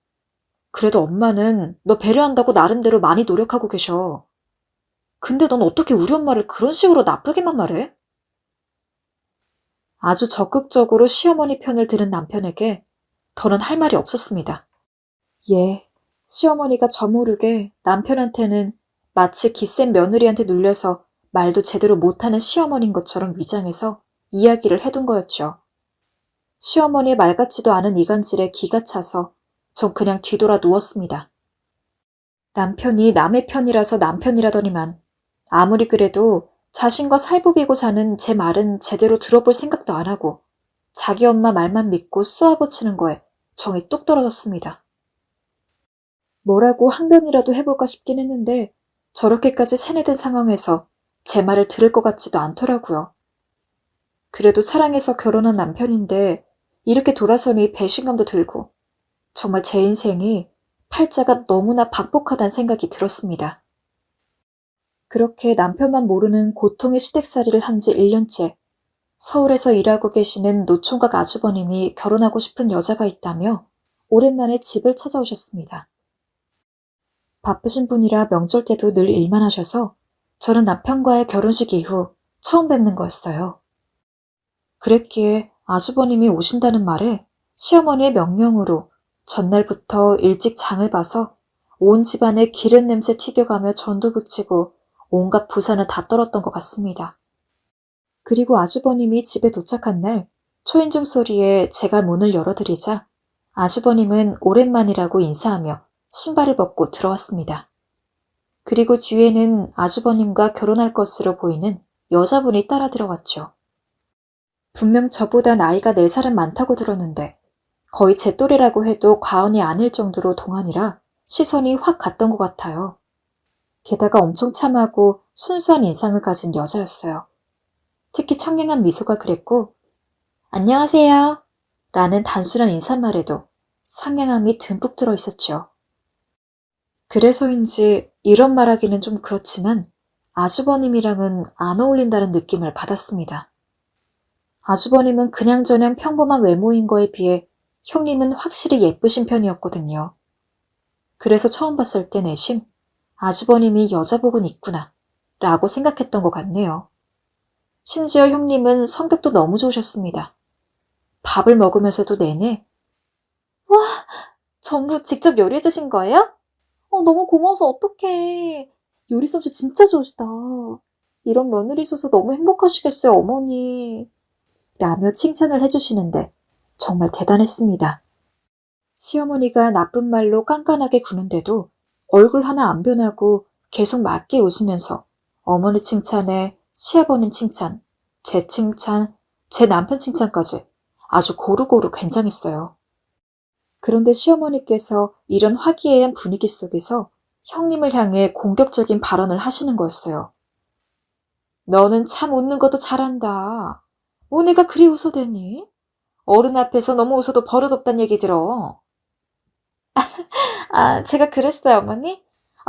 그래도 엄마는 너 배려한다고 나름대로 많이 노력하고 계셔. 근데 넌 어떻게 우리 엄마를 그런 식으로 나쁘게만 말해? 아주 적극적으로 시어머니 편을 들은 남편에게 더는 할 말이 없었습니다. 예, 시어머니가 저모르게 남편한테는 마치 기센 며느리한테 눌려서 말도 제대로 못하는 시어머니인 것처럼 위장해서 이야기를 해둔 거였죠. 시어머니의 말 같지도 않은 이간질에 기가 차서 전 그냥 뒤돌아 누웠습니다. 남편이 남의 편이라서 남편이라더니만 아무리 그래도 자신과 살부비고 자는 제 말은 제대로 들어볼 생각도 안 하고 자기 엄마 말만 믿고 쏘아붙이는 거에 정이 뚝 떨어졌습니다. 뭐라고 항변이라도 해볼까 싶긴 했는데 저렇게까지 세뇌된 상황에서 제 말을 들을 것 같지도 않더라고요. 그래도 사랑해서 결혼한 남편인데 이렇게 돌아서니 배신감도 들고 정말 제 인생이 팔자가 너무나 박복하다는 생각이 들었습니다. 그렇게 남편만 모르는 고통의 시댁살이를 한 지 1년째 서울에서 일하고 계시는 노총각 아주버님이 결혼하고 싶은 여자가 있다며 오랜만에 집을 찾아오셨습니다. 바쁘신 분이라 명절 때도 늘 일만 하셔서 저는 남편과의 결혼식 이후 처음 뵙는 거였어요. 그랬기에 아주버님이 오신다는 말에 시어머니의 명령으로 전날부터 일찍 장을 봐서 온 집안에 기름 냄새 튀겨가며 전도 부치고 온갖 부산을 다 떨었던 것 같습니다. 그리고 아주버님이 집에 도착한 날 초인종 소리에 제가 문을 열어드리자 아주버님은 오랜만이라고 인사하며 신발을 벗고 들어왔습니다. 그리고 뒤에는 아주버님과 결혼할 것으로 보이는 여자분이 따라 들어왔죠. 분명 저보다 나이가 4살은 많다고 들었는데 거의 제 또래라고 해도 과언이 아닐 정도로 동안이라 시선이 확 갔던 것 같아요. 게다가 엄청 참하고 순수한 인상을 가진 여자였어요. 특히 청량한 미소가 그랬고 안녕하세요 라는 단순한 인사말에도 상냥함이 듬뿍 들어 있었죠. 그래서인지 이런 말하기는 좀 그렇지만 아주버님이랑은 안 어울린다는 느낌을 받았습니다. 아주버님은 그냥저냥 평범한 외모인 거에 비해 형님은 확실히 예쁘신 편이었거든요. 그래서 처음 봤을 때 내심 아주버님이 여자복은 있구나 라고 생각했던 것 같네요. 심지어 형님은 성격도 너무 좋으셨습니다. 밥을 먹으면서도 내내 와, 전부 직접 요리해 주신 거예요? 너무 고마워서 어떡해. 요리 솜씨 진짜 좋으시다. 이런 며느리 있어서 너무 행복하시겠어요, 어머니. 라며 칭찬을 해주시는데 정말 대단했습니다. 시어머니가 나쁜 말로 깐깐하게 구는데도 얼굴 하나 안 변하고 계속 맞게 웃으면서 어머니 칭찬에 시아버님 칭찬, 제 칭찬, 제 남편 칭찬까지 아주 고루고루 굉장했어요. 그런데 시어머니께서 이런 화기애애한 분위기 속에서 형님을 향해 공격적인 발언을 하시는 거였어요. 너는 참 웃는 것도 잘한다. 뭐 내가 그리 웃어대니? 어른 앞에서 너무 웃어도 버릇없단 얘기 들어. 제가 그랬어요, 어머니?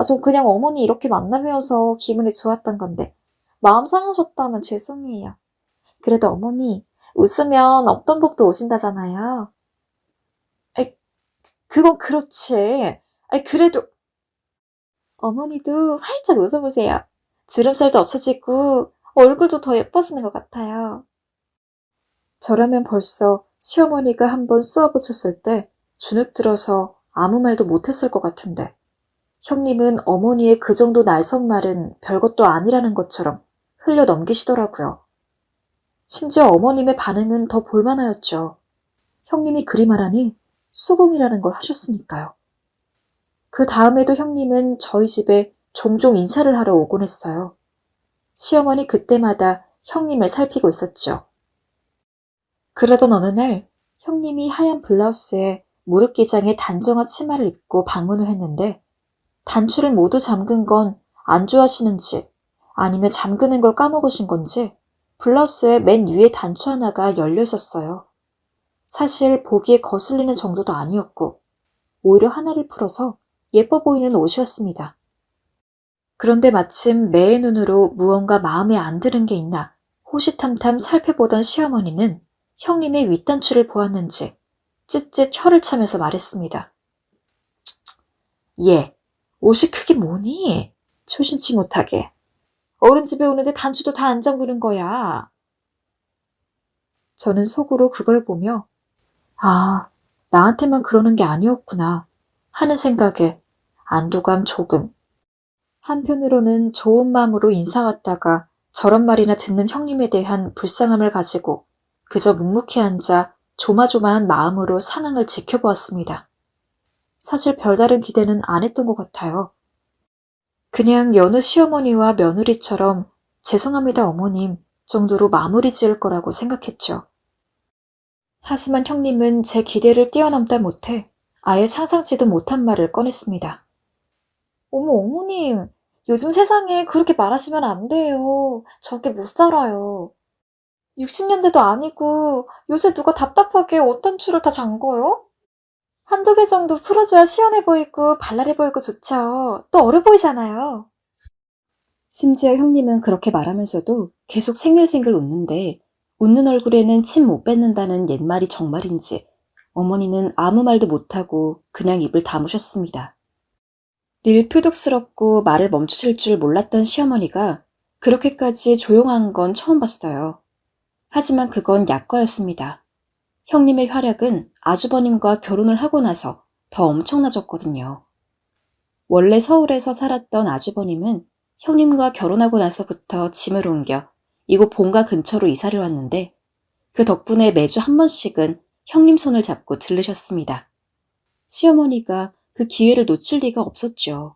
저 그냥 어머니 이렇게 만나 뵈어서 기분이 좋았던 건데 마음 상하셨다면 죄송해요. 그래도 어머니 웃으면 없던 복도 오신다잖아요. 그건 그렇지. 그래도 어머니도 활짝 웃어보세요. 주름살도 없어지고 얼굴도 더 예뻐지는 것 같아요. 저라면 벌써 시어머니가 한번 쏘아붙였을 때 주눅 들어서 아무 말도 못했을 것 같은데 형님은 어머니의 그 정도 날선 말은 별것도 아니라는 것처럼 흘려 넘기시더라고요. 심지어 어머님의 반응은 더 볼만하였죠. 형님이 그리 말하니 수긍이라는 걸 하셨으니까요. 그 다음에도 형님은 저희 집에 종종 인사를 하러 오곤 했어요. 시어머니 그때마다 형님을 살피고 있었죠. 그러던 어느 날 형님이 하얀 블라우스에 무릎 기장에 단정한 치마를 입고 방문을 했는데 단추를 모두 잠근 건 안 좋아하시는지 아니면 잠그는 걸 까먹으신 건지 블라우스의 맨 위에 단추 하나가 열려 있었어요. 사실 보기에 거슬리는 정도도 아니었고 오히려 하나를 풀어서 예뻐 보이는 옷이었습니다. 그런데 마침 매의 눈으로 무언가 마음에 안 드는 게 있나 호시탐탐 살펴보던 시어머니는 형님의 윗단추를 보았는지 찢찢 혀를 차면서 말했습니다. 얘, 옷이 크게 뭐니? 초신치 못하게. 어른 집에 오는데 단추도 다 안 잠그는 거야. 저는 속으로 그걸 보며 나한테만 그러는 게 아니었구나 하는 생각에 안도감 조금. 한편으로는 좋은 마음으로 인사왔다가 저런 말이나 듣는 형님에 대한 불쌍함을 가지고 그저 묵묵히 앉아 조마조마한 마음으로 상황을 지켜보았습니다. 사실 별다른 기대는 안 했던 것 같아요. 그냥 여느 시어머니와 며느리처럼 죄송합니다 어머님 정도로 마무리 지을 거라고 생각했죠. 하지만 형님은 제 기대를 뛰어넘다 못해 아예 상상치도 못한 말을 꺼냈습니다. 어머 어머님, 요즘 세상에 그렇게 말하시면 안 돼요. 저게 못 살아요. 60년대도 아니고 요새 누가 답답하게 옷 단추를 다 잠궈요? 한두 개 정도 풀어줘야 시원해 보이고 발랄해 보이고 좋죠. 또 어려 보이잖아요. 심지어 형님은 그렇게 말하면서도 계속 생글생글 웃는데 웃는 얼굴에는 침 못 뱉는다는 옛말이 정말인지 어머니는 아무 말도 못하고 그냥 입을 다무셨습니다. 늘 표독스럽고 말을 멈추실 줄 몰랐던 시어머니가 그렇게까지 조용한 건 처음 봤어요. 하지만 그건 약과였습니다. 형님의 활약은 아주버님과 결혼을 하고 나서 더 엄청나졌거든요. 원래 서울에서 살았던 아주버님은 형님과 결혼하고 나서부터 짐을 옮겨 이곳 본가 근처로 이사를 왔는데 그 덕분에 매주 한 번씩은 형님 손을 잡고 들르셨습니다. 시어머니가 그 기회를 놓칠 리가 없었죠.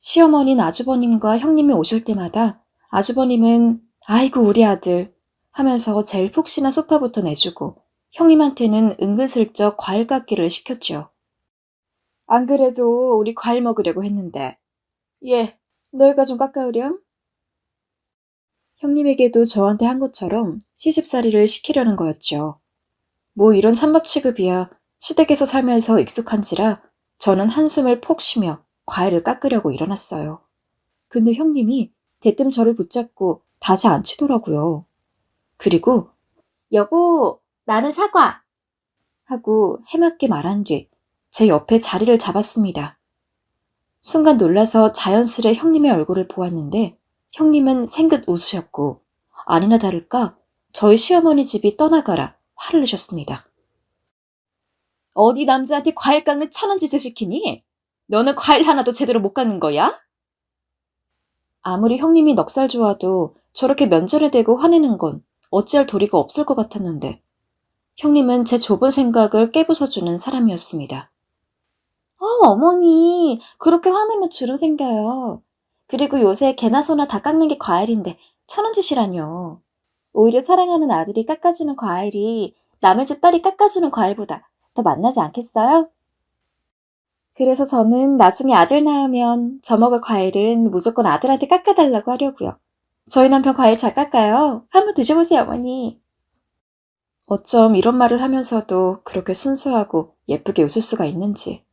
시어머니는 아주버님과 형님이 오실 때마다 아주버님은 아이고 우리 아들 하면서 제일 푹신한 소파부터 내주고 형님한테는 은근슬쩍 과일 깎기를 시켰죠. 안 그래도 우리 과일 먹으려고 했는데. 예, 너희가 좀 깎아오렴? 형님에게도 저한테 한 것처럼 시집살이를 시키려는 거였죠. 뭐 이런 찬밥 취급이야 시댁에서 살면서 익숙한지라 저는 한숨을 폭 쉬며 과일을 깎으려고 일어났어요. 근데 형님이 대뜸 저를 붙잡고 다시 앉히더라고요. 그리고 여보, 나는 사과! 하고 해맑게 말한 뒤 제 옆에 자리를 잡았습니다. 순간 놀라서 자연스레 형님의 얼굴을 보았는데 형님은 생긋 웃으셨고 아니나 다를까 저희 시어머니 집이 떠나가라 화를 내셨습니다. 어디 남자한테 과일 깎는 천한 짓을 시키니? 너는 과일 하나도 제대로 못 깎는 거야? 아무리 형님이 넉살 좋아도 저렇게 면전에 대고 화내는 건 어찌할 도리가 없을 것 같았는데 형님은 제 좁은 생각을 깨부숴주는 사람이었습니다. 어머니, 그렇게 화내면 주름 생겨요. 그리고 요새 개나 소나 다 깎는 게 과일인데 천한 짓이라뇨. 오히려 사랑하는 아들이 깎아주는 과일이 남의 집 딸이 깎아주는 과일보다 더 맛나지 않겠어요? 그래서 저는 나중에 아들 낳으면 저 먹을 과일은 무조건 아들한테 깎아달라고 하려고요. 저희 남편 과일 잘 깎아요. 한번 드셔보세요, 어머니. 어쩜 이런 말을 하면서도 그렇게 순수하고 예쁘게 웃을 수가 있는지.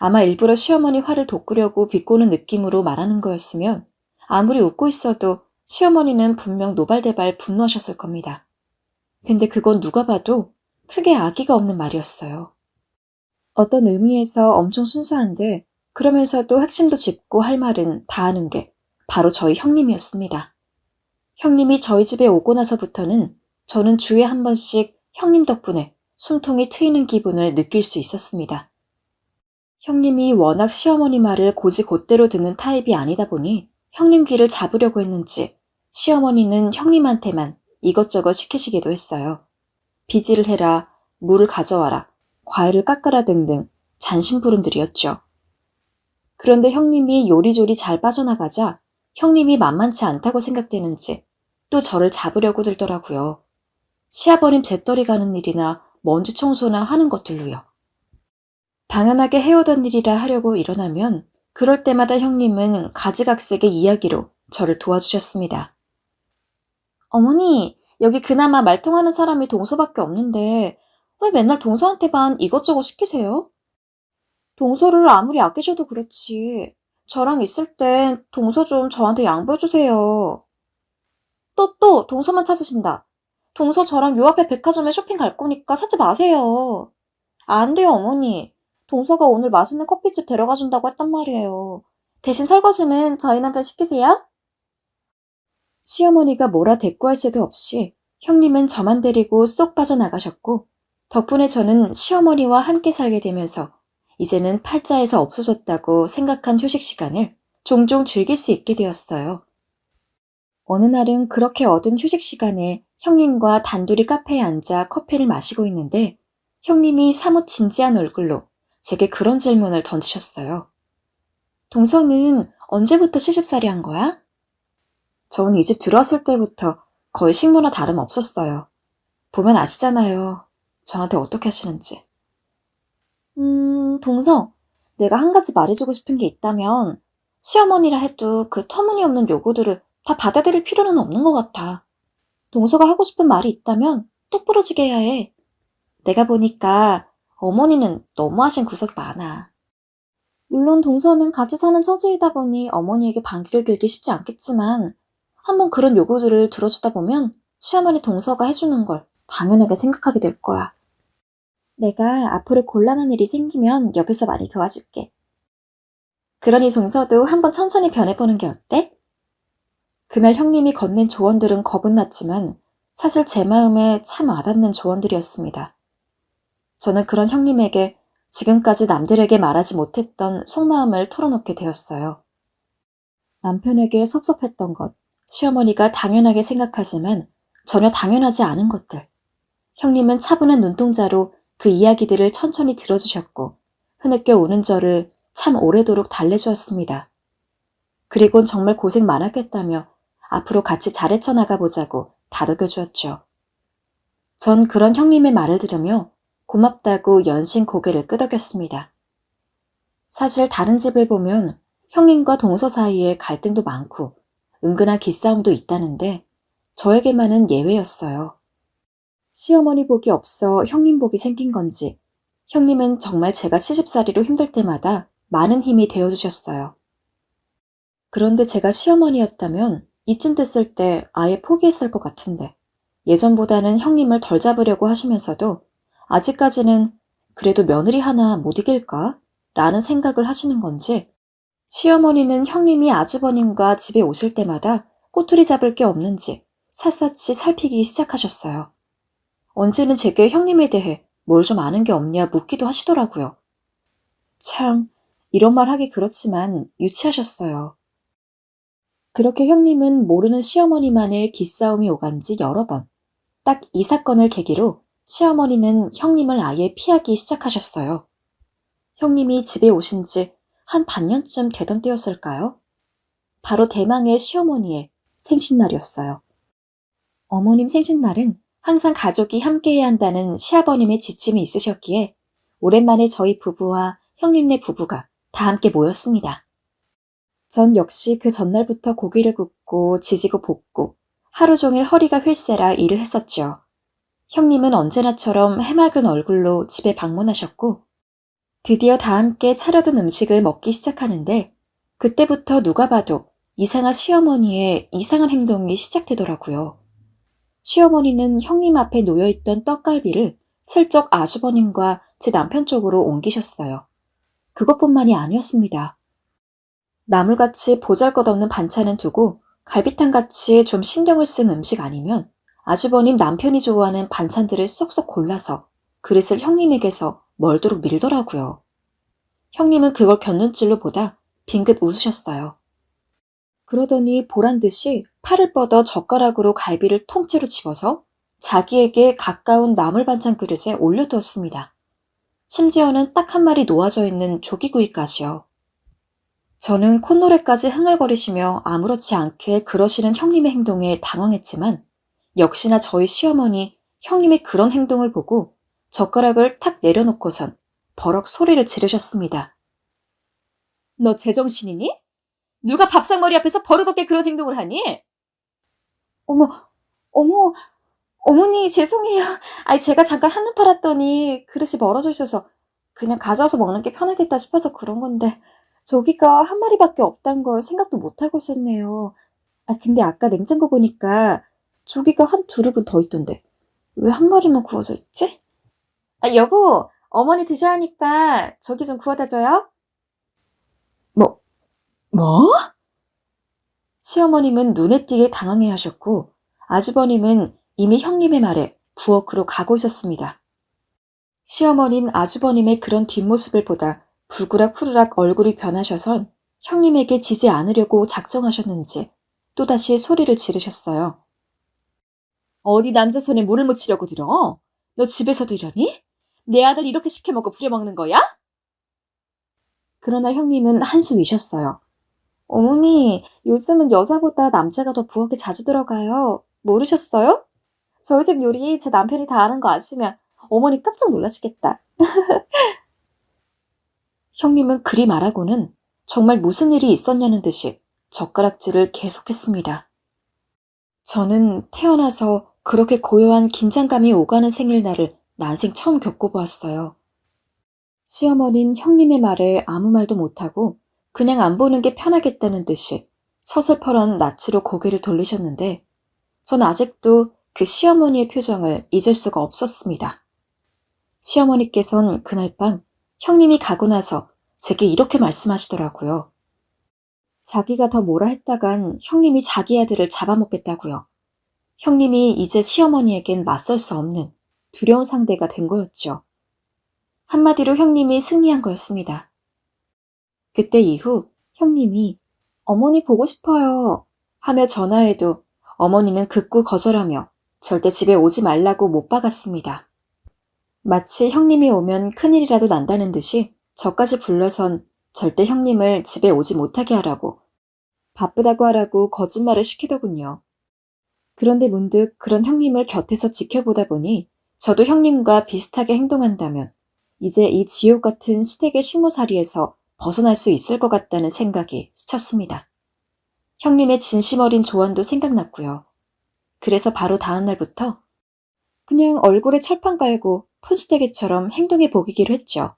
아마 일부러 시어머니 화를 돋구려고 비꼬는 느낌으로 말하는 거였으면 아무리 웃고 있어도 시어머니는 분명 노발대발 분노하셨을 겁니다. 근데 그건 누가 봐도 크게 악의가 없는 말이었어요. 어떤 의미에서 엄청 순수한데 그러면서도 핵심도 짚고 할 말은 다 하는 게 바로 저희 형님이었습니다. 형님이 저희 집에 오고 나서부터는 저는 주에 한 번씩 형님 덕분에 숨통이 트이는 기분을 느낄 수 있었습니다. 형님이 워낙 시어머니 말을 곧이곧대로 듣는 타입이 아니다 보니 형님 귀를 잡으려고 했는지 시어머니는 형님한테만 이것저것 시키시기도 했어요. 비지를 해라, 물을 가져와라, 과일을 깎아라 등등 잔심부름들이었죠. 그런데 형님이 요리조리 잘 빠져나가자 형님이 만만치 않다고 생각되는지 또 저를 잡으려고 들더라고요. 시아버님 재떨이 가는 일이나 먼지 청소나 하는 것들로요. 당연하게 해오던 일이라 하려고 일어나면 그럴 때마다 형님은 가지각색의 이야기로 저를 도와주셨습니다. 어머니, 여기 그나마 말 통하는 사람이 동서밖에 없는데 왜 맨날 동서한테만 이것저것 시키세요? 동서를 아무리 아끼셔도 그렇지. 저랑 있을 땐 동서 좀 저한테 양보해주세요. 또 동서만 찾으신다. 동서 저랑 요 앞에 백화점에 쇼핑 갈 거니까 사지 마세요. 안 돼요, 어머니. 동서가 오늘 맛있는 커피집 데려가 준다고 했단 말이에요. 대신 설거지는 저희 남편 시키세요. 시어머니가 뭐라 대꾸할 새도 없이 형님은 저만 데리고 쏙 빠져나가셨고 덕분에 저는 시어머니와 함께 살게 되면서 이제는 팔자에서 없어졌다고 생각한 휴식 시간을 종종 즐길 수 있게 되었어요. 어느 날은 그렇게 얻은 휴식 시간에 형님과 단둘이 카페에 앉아 커피를 마시고 있는데 형님이 사뭇 진지한 얼굴로 제게 그런 질문을 던지셨어요. 동서는 언제부터 시집살이 한 거야? 전 이 집 들어왔을 때부터 거의 식모나 다름없었어요. 보면 아시잖아요. 저한테 어떻게 하시는지. 동서, 내가 한 가지 말해주고 싶은 게 있다면 시어머니라 해도 그 터무니없는 요구들을 다 받아들일 필요는 없는 것 같아. 동서가 하고 싶은 말이 있다면 똑부러지게 해야 해. 내가 보니까 어머니는 너무하신 구석이 많아. 물론 동서는 같이 사는 처지이다 보니 어머니에게 반기를 들기 쉽지 않겠지만 한번 그런 요구들을 들어주다 보면 시어머니 동서가 해주는 걸 당연하게 생각하게 될 거야. 내가 앞으로 곤란한 일이 생기면 옆에서 많이 도와줄게. 그러니 동서도 한번 천천히 변해보는 게 어때? 그날 형님이 건넨 조언들은 겁은 났지만 사실 제 마음에 참 와닿는 조언들이었습니다. 저는 그런 형님에게 지금까지 남들에게 말하지 못했던 속마음을 털어놓게 되었어요. 남편에게 섭섭했던 것, 시어머니가 당연하게 생각하지만 전혀 당연하지 않은 것들. 형님은 차분한 눈동자로 그 이야기들을 천천히 들어주셨고 흐느껴 우는 저를 참 오래도록 달래주었습니다. 그리곤 정말 고생 많았겠다며 앞으로 같이 잘 헤쳐나가보자고 다독여주었죠. 전 그런 형님의 말을 들으며 고맙다고 연신 고개를 끄덕였습니다. 사실 다른 집을 보면 형님과 동서 사이에 갈등도 많고 은근한 기싸움도 있다는데 저에게만은 예외였어요. 시어머니 복이 없어 형님 복이 생긴 건지 형님은 정말 제가 시집살이로 힘들 때마다 많은 힘이 되어주셨어요. 그런데 제가 시어머니였다면 이쯤 됐을 때 아예 포기했을 것 같은데 예전보다는 형님을 덜 잡으려고 하시면서도 아직까지는 그래도 며느리 하나 못 이길까? 라는 생각을 하시는 건지 시어머니는 형님이 아주버님과 집에 오실 때마다 꼬투리 잡을 게 없는지 샅샅이 살피기 시작하셨어요. 언제는 제게 형님에 대해 뭘 좀 아는 게 없냐 묻기도 하시더라고요. 참, 이런 말 하기 그렇지만 유치하셨어요. 그렇게 형님은 모르는 시어머니만의 기싸움이 오간 지 여러 번. 딱 이 사건을 계기로 시어머니는 형님을 아예 피하기 시작하셨어요. 형님이 집에 오신 지 한 반년쯤 되던 때였을까요? 바로 대망의 시어머니의 생신날이었어요. 어머님 생신날은 항상 가족이 함께해야 한다는 시아버님의 지침이 있으셨기에 오랜만에 저희 부부와 형님네 부부가 다 함께 모였습니다. 전 역시 그 전날부터 고기를 굽고 지지고 볶고 하루 종일 허리가 휠새라 일을 했었죠. 형님은 언제나처럼 해맑은 얼굴로 집에 방문하셨고 드디어 다 함께 차려둔 음식을 먹기 시작하는데 그때부터 누가 봐도 이상한 시어머니의 이상한 행동이 시작되더라고요. 시어머니는 형님 앞에 놓여있던 떡갈비를 슬쩍 아주버님과 제 남편 쪽으로 옮기셨어요. 그것뿐만이 아니었습니다. 나물같이 보잘것없는 반찬은 두고 갈비탕같이 좀 신경을 쓴 음식 아니면 아주버님 남편이 좋아하는 반찬들을 쏙쏙 골라서 그릇을 형님에게서 멀도록 밀더라고요. 형님은 그걸 곁눈질로 보다 빙긋 웃으셨어요. 그러더니 보란듯이 팔을 뻗어 젓가락으로 갈비를 통째로 집어서 자기에게 가까운 나물 반찬 그릇에 올려두었습니다. 심지어는 딱 한 마리 놓아져 있는 조기구이까지요. 저는 콧노래까지 흥얼거리시며 아무렇지 않게 그러시는 형님의 행동에 당황했지만 역시나 저희 시어머니 형님의 그런 행동을 보고 젓가락을 탁 내려놓고선 버럭 소리를 지르셨습니다. 너 제정신이니? 누가 밥상머리 앞에서 버릇없게 그런 행동을 하니? 어머, 어머니 죄송해요. 제가 잠깐 한눈 팔았더니 그릇이 멀어져 있어서 그냥 가져와서 먹는 게 편하겠다 싶어서 그런 건데 조기가 한 마리밖에 없단 걸 생각도 못하고 있었네요. 근데 아까 냉장고 보니까 조기가 한 두릅은 더 있던데 왜 한 마리만 구워져 있지? 여보, 어머니 드셔야 하니까 조기 좀 구워다 줘요. 뭐? 시어머님은 눈에 띄게 당황해 하셨고 아주버님은 이미 형님의 말에 부엌으로 가고 있었습니다. 시어머니는 아주버님의 그런 뒷모습을 보다 불그락 후르락 얼굴이 변하셔선 형님에게 지지 않으려고 작정하셨는지 또다시 소리를 지르셨어요. 어디 남자 손에 물을 묻히려고 들어? 너 집에서도 이러니? 내 아들 이렇게 시켜먹고 부려먹는 거야? 그러나 형님은 한숨 쉬셨어요. 어머니, 요즘은 여자보다 남자가 더 부엌에 자주 들어가요. 모르셨어요? 저희 집 요리 제 남편이 다 하는 거 아시면 어머니 깜짝 놀라시겠다. 형님은 그리 말하고는 정말 무슨 일이 있었냐는 듯이 젓가락질을 계속했습니다. 저는 태어나서 그렇게 고요한 긴장감이 오가는 생일날을 난생 처음 겪어보았어요. 시어머니는 형님의 말에 아무 말도 못하고 그냥 안 보는 게 편하겠다는 듯이 서슬퍼런 낯으로 고개를 돌리셨는데 전 아직도 그 시어머니의 표정을 잊을 수가 없었습니다. 시어머니께선 그날 밤 형님이 가고 나서 제게 이렇게 말씀하시더라고요. 자기가 더 뭐라 했다간 형님이 자기 아들을 잡아먹겠다고요. 형님이 이제 시어머니에겐 맞설 수 없는 두려운 상대가 된 거였죠. 한마디로 형님이 승리한 거였습니다. 그때 이후 형님이 어머니 보고 싶어요 하며 전화해도 어머니는 극구 거절하며 절대 집에 오지 말라고 못 박았습니다. 마치 형님이 오면 큰일이라도 난다는 듯이 저까지 불러선 절대 형님을 집에 오지 못하게 하라고, 바쁘다고 하라고 거짓말을 시키더군요. 그런데 문득 그런 형님을 곁에서 지켜보다 보니 저도 형님과 비슷하게 행동한다면 이제 이 지옥 같은 시댁의 식모살이에서 벗어날 수 있을 것 같다는 생각이 스쳤습니다. 형님의 진심 어린 조언도 생각났고요. 그래서 바로 다음 날부터 그냥 얼굴에 철판 깔고 폰시대기처럼 행동해 보기로 했죠.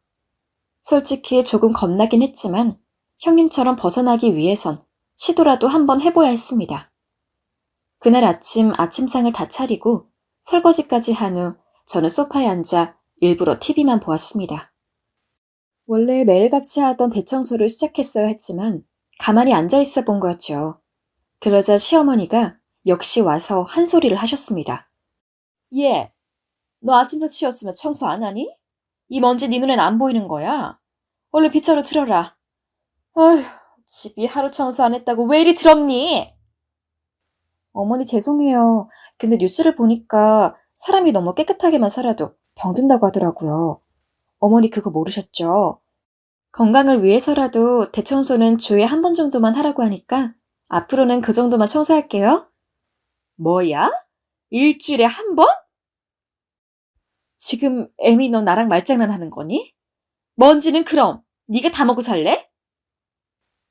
솔직히 조금 겁나긴 했지만 형님처럼 벗어나기 위해선 시도라도 한번 해봐야 했습니다. 그날 아침상을 다 차리고 설거지까지 한 후 저는 소파에 앉아 일부러 TV만 보았습니다. 원래 매일같이 하던 대청소를 시작했어야 했지만 가만히 앉아있어 본 거였죠. 그러자 시어머니가 역시 와서 한 소리를 하셨습니다. 얘, 너 아침사 치웠으면 청소 안 하니? 이 먼지 네 눈엔 안 보이는 거야. 얼른 빗자루 틀어라. 아휴, 집이 하루 청소 안 했다고 왜 이리 더럽니? 어머니 죄송해요. 근데 뉴스를 보니까 사람이 너무 깨끗하게만 살아도 병든다고 하더라고요. 어머니 그거 모르셨죠? 건강을 위해서라도 대청소는 주에 한 번 정도만 하라고 하니까 앞으로는 그 정도만 청소할게요. 뭐야? 일주일에 한 번? 지금 애미 너 나랑 말장난하는 거니? 먼지는 그럼 네가 다 먹고 살래?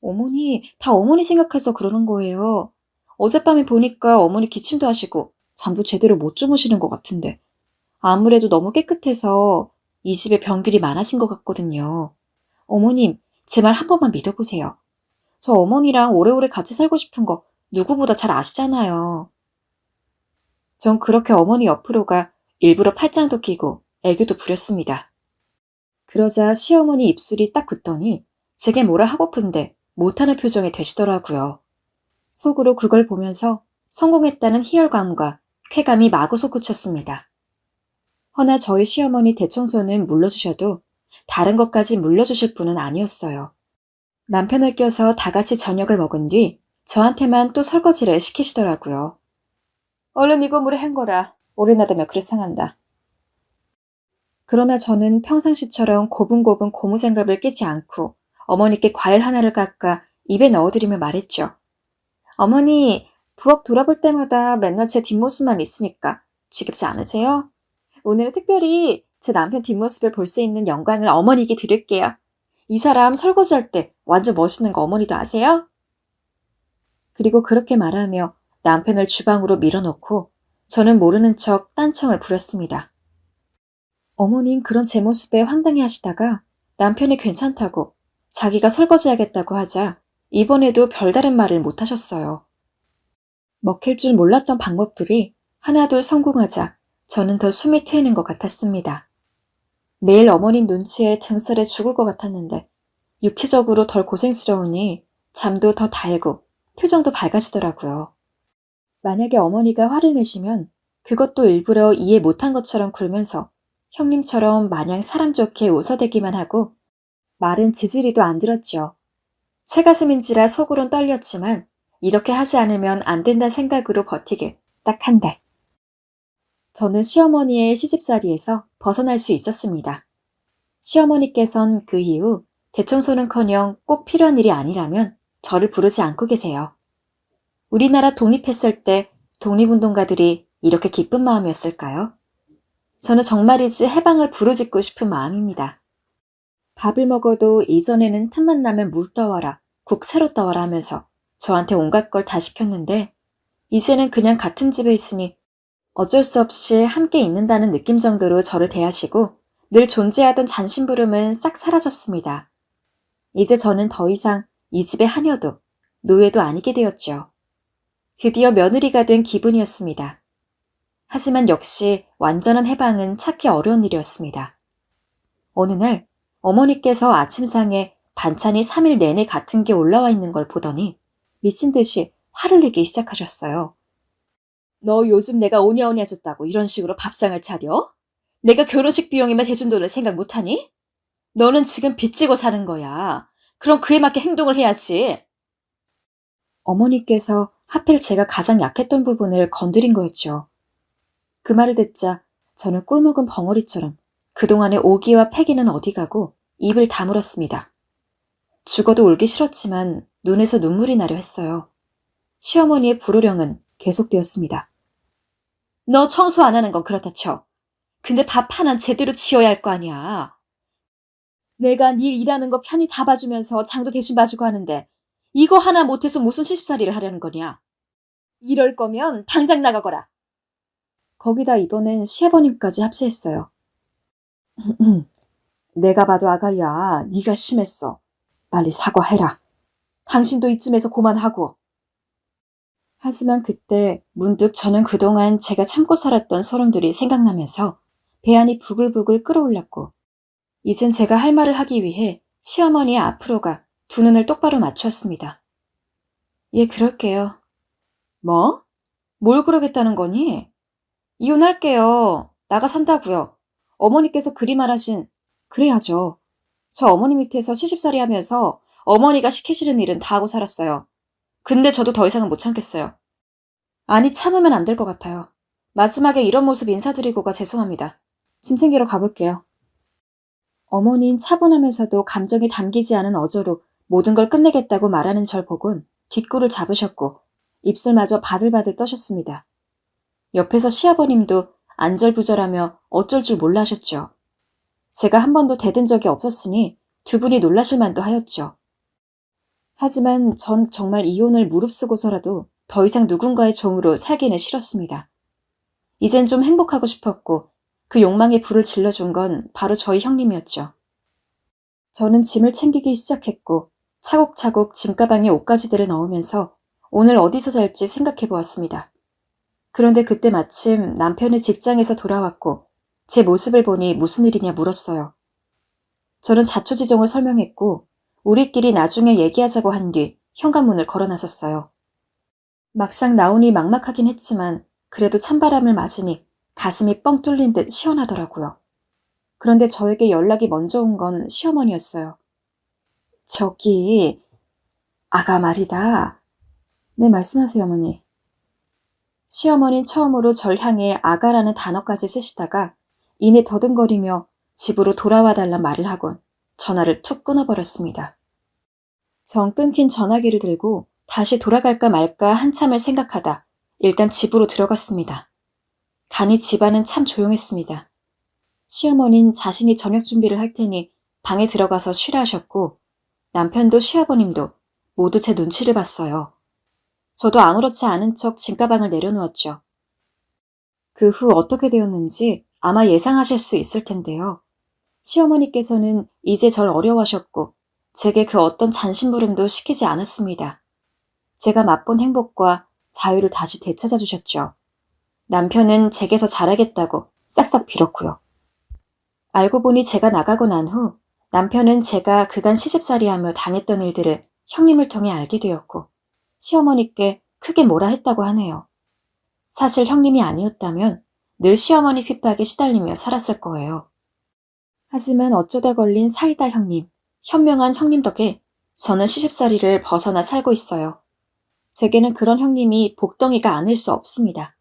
어머니, 다 어머니 생각해서 그러는 거예요. 어젯밤에 보니까 어머니 기침도 하시고 잠도 제대로 못 주무시는 것 같은데 아무래도 너무 깨끗해서 이 집에 병균이 많아진 것 같거든요. 어머님, 제 말 한 번만 믿어보세요. 저 어머니랑 오래오래 같이 살고 싶은 거 누구보다 잘 아시잖아요. 전 그렇게 어머니 옆으로 가 일부러 팔짱도 끼고 애교도 부렸습니다. 그러자 시어머니 입술이 딱 굳더니 제게 뭐라 하고픈데 못하는 표정이 되시더라고요. 속으로 그걸 보면서 성공했다는 희열감과 쾌감이 마구 솟구쳤습니다. 허나 저희 시어머니 대청소는 물러주셔도 다른 것까지 물려주실 분은 아니었어요. 남편을 껴서 다 같이 저녁을 먹은 뒤 저한테만 또 설거지를 시키시더라고요. 얼른 이거 물에 헹궈라. 오래 놔두면 그릇 상한다. 그러나 저는 평상시처럼 고분고분 고무장갑을 끼지 않고 어머니께 과일 하나를 깎아 입에 넣어드리며 말했죠. 어머니, 부엌 돌아볼 때마다 맨날 제 뒷모습만 있으니까 지겹지 않으세요? 오늘은 특별히 제 남편 뒷모습을 볼 수 있는 영광을 어머니께 드릴게요. 이 사람 설거지할 때 완전 멋있는 거 어머니도 아세요? 그리고 그렇게 말하며 남편을 주방으로 밀어넣고 저는 모르는 척 딴청을 부렸습니다. 어머닌 그런 제 모습에 황당해 하시다가 남편이 괜찮다고 자기가 설거지하겠다고 하자 이번에도 별다른 말을 못 하셨어요. 먹힐 줄 몰랐던 방법들이 하나둘 성공하자 저는 더 숨이 트이는 것 같았습니다. 매일 어머님 눈치에 등살에 죽을 것 같았는데 육체적으로 덜 고생스러우니 잠도 더 달고 표정도 밝아지더라고요. 만약에 어머니가 화를 내시면 그것도 일부러 이해 못한 것처럼 굴면서 형님처럼 마냥 사람 좋게 웃어대기만 하고 말은 지지리도 안 들었죠. 새가슴인지라 속으론 떨렸지만 이렇게 하지 않으면 안 된다는 생각으로 버티길 딱 한 달. 저는 시어머니의 시집살이에서 벗어날 수 있었습니다. 시어머니께선 그 이후 대청소는커녕 꼭 필요한 일이 아니라면 저를 부르지 않고 계세요. 우리나라 독립했을 때 독립운동가들이 이렇게 기쁜 마음이었을까요? 저는 정말이지 해방을 부르짖고 싶은 마음입니다. 밥을 먹어도 이전에는 틈만 나면 물 떠와라, 국 새로 떠와라 하면서 저한테 온갖 걸 다 시켰는데 이제는 그냥 같은 집에 있으니 어쩔 수 없이 함께 있는다는 느낌 정도로 저를 대하시고 늘 존재하던 잔심부름은 싹 사라졌습니다. 이제 저는 더 이상 이 집의 하녀도 노예도 아니게 되었죠. 드디어 며느리가 된 기분이었습니다. 하지만 역시 완전한 해방은 찾기 어려운 일이었습니다. 어느 날 어머니께서 아침상에 반찬이 3일 내내 같은 게 올라와 있는 걸 보더니 미친 듯이 화를 내기 시작하셨어요. 너 요즘 내가 오냐오냐 줬다고 이런 식으로 밥상을 차려? 내가 결혼식 비용이면 대준 돈을 생각 못하니? 너는 지금 빚지고 사는 거야. 그럼 그에 맞게 행동을 해야지. 어머니께서 하필 제가 가장 약했던 부분을 건드린 거였죠. 그 말을 듣자 저는 꿀먹은 벙어리처럼 그동안의 오기와 패기는 어디 가고 입을 다물었습니다. 죽어도 울기 싫었지만 눈에서 눈물이 나려 했어요. 시어머니의 불호령은 계속되었습니다. 너 청소 안 하는 건 그렇다 쳐. 근데 밥 하나는 제대로 지어야 할 거 아니야. 내가 네 일하는 거 편히 다 봐주면서 장도 대신 봐주고 하는데 이거 하나 못해서 무슨 시집살이를 하려는 거냐. 이럴 거면 당장 나가거라. 거기다 이번엔 시아버님까지 합세했어요. 내가 봐도 아가야, 네가 심했어. 빨리 사과해라. 당신도 이쯤에서 그만하고. 하지만 그때 문득 저는 그동안 제가 참고 살았던 서름들이 생각나면서 배 안이 부글부글 끓어올랐고 이젠 제가 할 말을 하기 위해 시어머니의 앞으로가 두 눈을 똑바로 맞추었습니다. 예, 그럴게요. 뭐? 뭘 그러겠다는 거니? 이혼할게요. 나가 산다고요. 어머니께서 그리 말하신 그래야죠. 저 어머니 밑에서 시집살이 하면서 어머니가 시키시는 일은 다 하고 살았어요. 근데 저도 더 이상은 못 참겠어요. 아니, 참으면 안 될 것 같아요. 마지막에 이런 모습 인사드리고가 죄송합니다. 짐 챙기러 가볼게요. 어머니는 차분하면서도 감정이 담기지 않은 어조로 모든 걸 끝내겠다고 말하는 절 보곤 뒷골을 잡으셨고 입술마저 바들바들 떠셨습니다. 옆에서 시아버님도 안절부절하며 어쩔 줄 몰라 하셨죠. 제가 한 번도 대든 적이 없었으니 두 분이 놀라실 만도 하였죠. 하지만 전 정말 이혼을 무릅쓰고서라도 더 이상 누군가의 종으로 살기는 싫었습니다. 이젠 좀 행복하고 싶었고 그 욕망에 불을 질러준 건 바로 저희 형님이었죠. 저는 짐을 챙기기 시작했고 차곡차곡 짐가방에 옷가지들을 넣으면서 오늘 어디서 살지 생각해 보았습니다. 그런데 그때 마침 남편이 직장에서 돌아왔고 제 모습을 보니 무슨 일이냐 물었어요. 저는 자초지종을 설명했고 우리끼리 나중에 얘기하자고 한 뒤 현관문을 걸어 나섰어요. 막상 나오니 막막하긴 했지만 그래도 찬바람을 맞으니 가슴이 뻥 뚫린 듯 시원하더라고요. 그런데 저에게 연락이 먼저 온 건 시어머니였어요. 저기, 아가 말이다. 네, 말씀하세요, 어머니. 시어머니는 처음으로 절 향해 아가라는 단어까지 쓰시다가 이내 더듬거리며 집으로 돌아와 달란 말을 하곤 전화를 툭 끊어버렸습니다. 전 끊긴 전화기를 들고 다시 돌아갈까 말까 한참을 생각하다 일단 집으로 들어갔습니다. 간이 집안은 참 조용했습니다. 시어머니는 자신이 저녁 준비를 할 테니 방에 들어가서 쉬라 하셨고 남편도 시아버님도 모두 제 눈치를 봤어요. 저도 아무렇지 않은 척 짐가방을 내려놓았죠. 그 후 어떻게 되었는지 아마 예상하실 수 있을 텐데요. 시어머니께서는 이제 절 어려워하셨고 제게 그 어떤 잔심부름도 시키지 않았습니다. 제가 맛본 행복과 자유를 다시 되찾아주셨죠. 남편은 제게 더 잘하겠다고 싹싹 빌었고요. 알고 보니 제가 나가고 난 후 남편은 제가 그간 시집살이하며 당했던 일들을 형님을 통해 알게 되었고 시어머니께 크게 뭐라 했다고 하네요. 사실 형님이 아니었다면 늘 시어머니 핍박에 시달리며 살았을 거예요. 하지만 어쩌다 걸린 사이다 형님, 현명한 형님 덕에 저는 시집살이를 벗어나 살고 있어요. 제게는 그런 형님이 복덩이가 아닐 수 없습니다.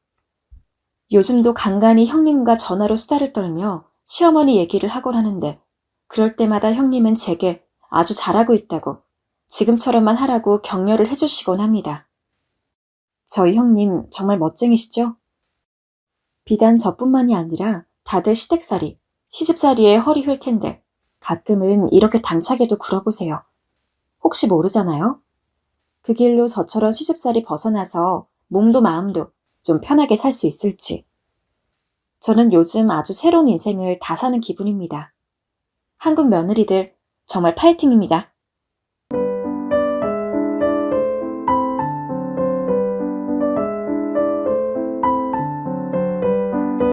요즘도 간간히 형님과 전화로 수다를 떨며 시어머니 얘기를 하곤 하는데 그럴 때마다 형님은 제게 아주 잘하고 있다고 지금처럼만 하라고 격려를 해주시곤 합니다. 저희 형님 정말 멋쟁이시죠? 비단 저뿐만이 아니라 다들 시댁살이, 시집살이에 허리 흘 텐데 가끔은 이렇게 당차게도 굴어보세요. 혹시 모르잖아요? 그 길로 저처럼 시집살이 벗어나서 몸도 마음도 좀 편하게 살 수 있을지. 저는 요즘 아주 새로운 인생을 다 사는 기분입니다. 한국 며느리들 정말 파이팅입니다.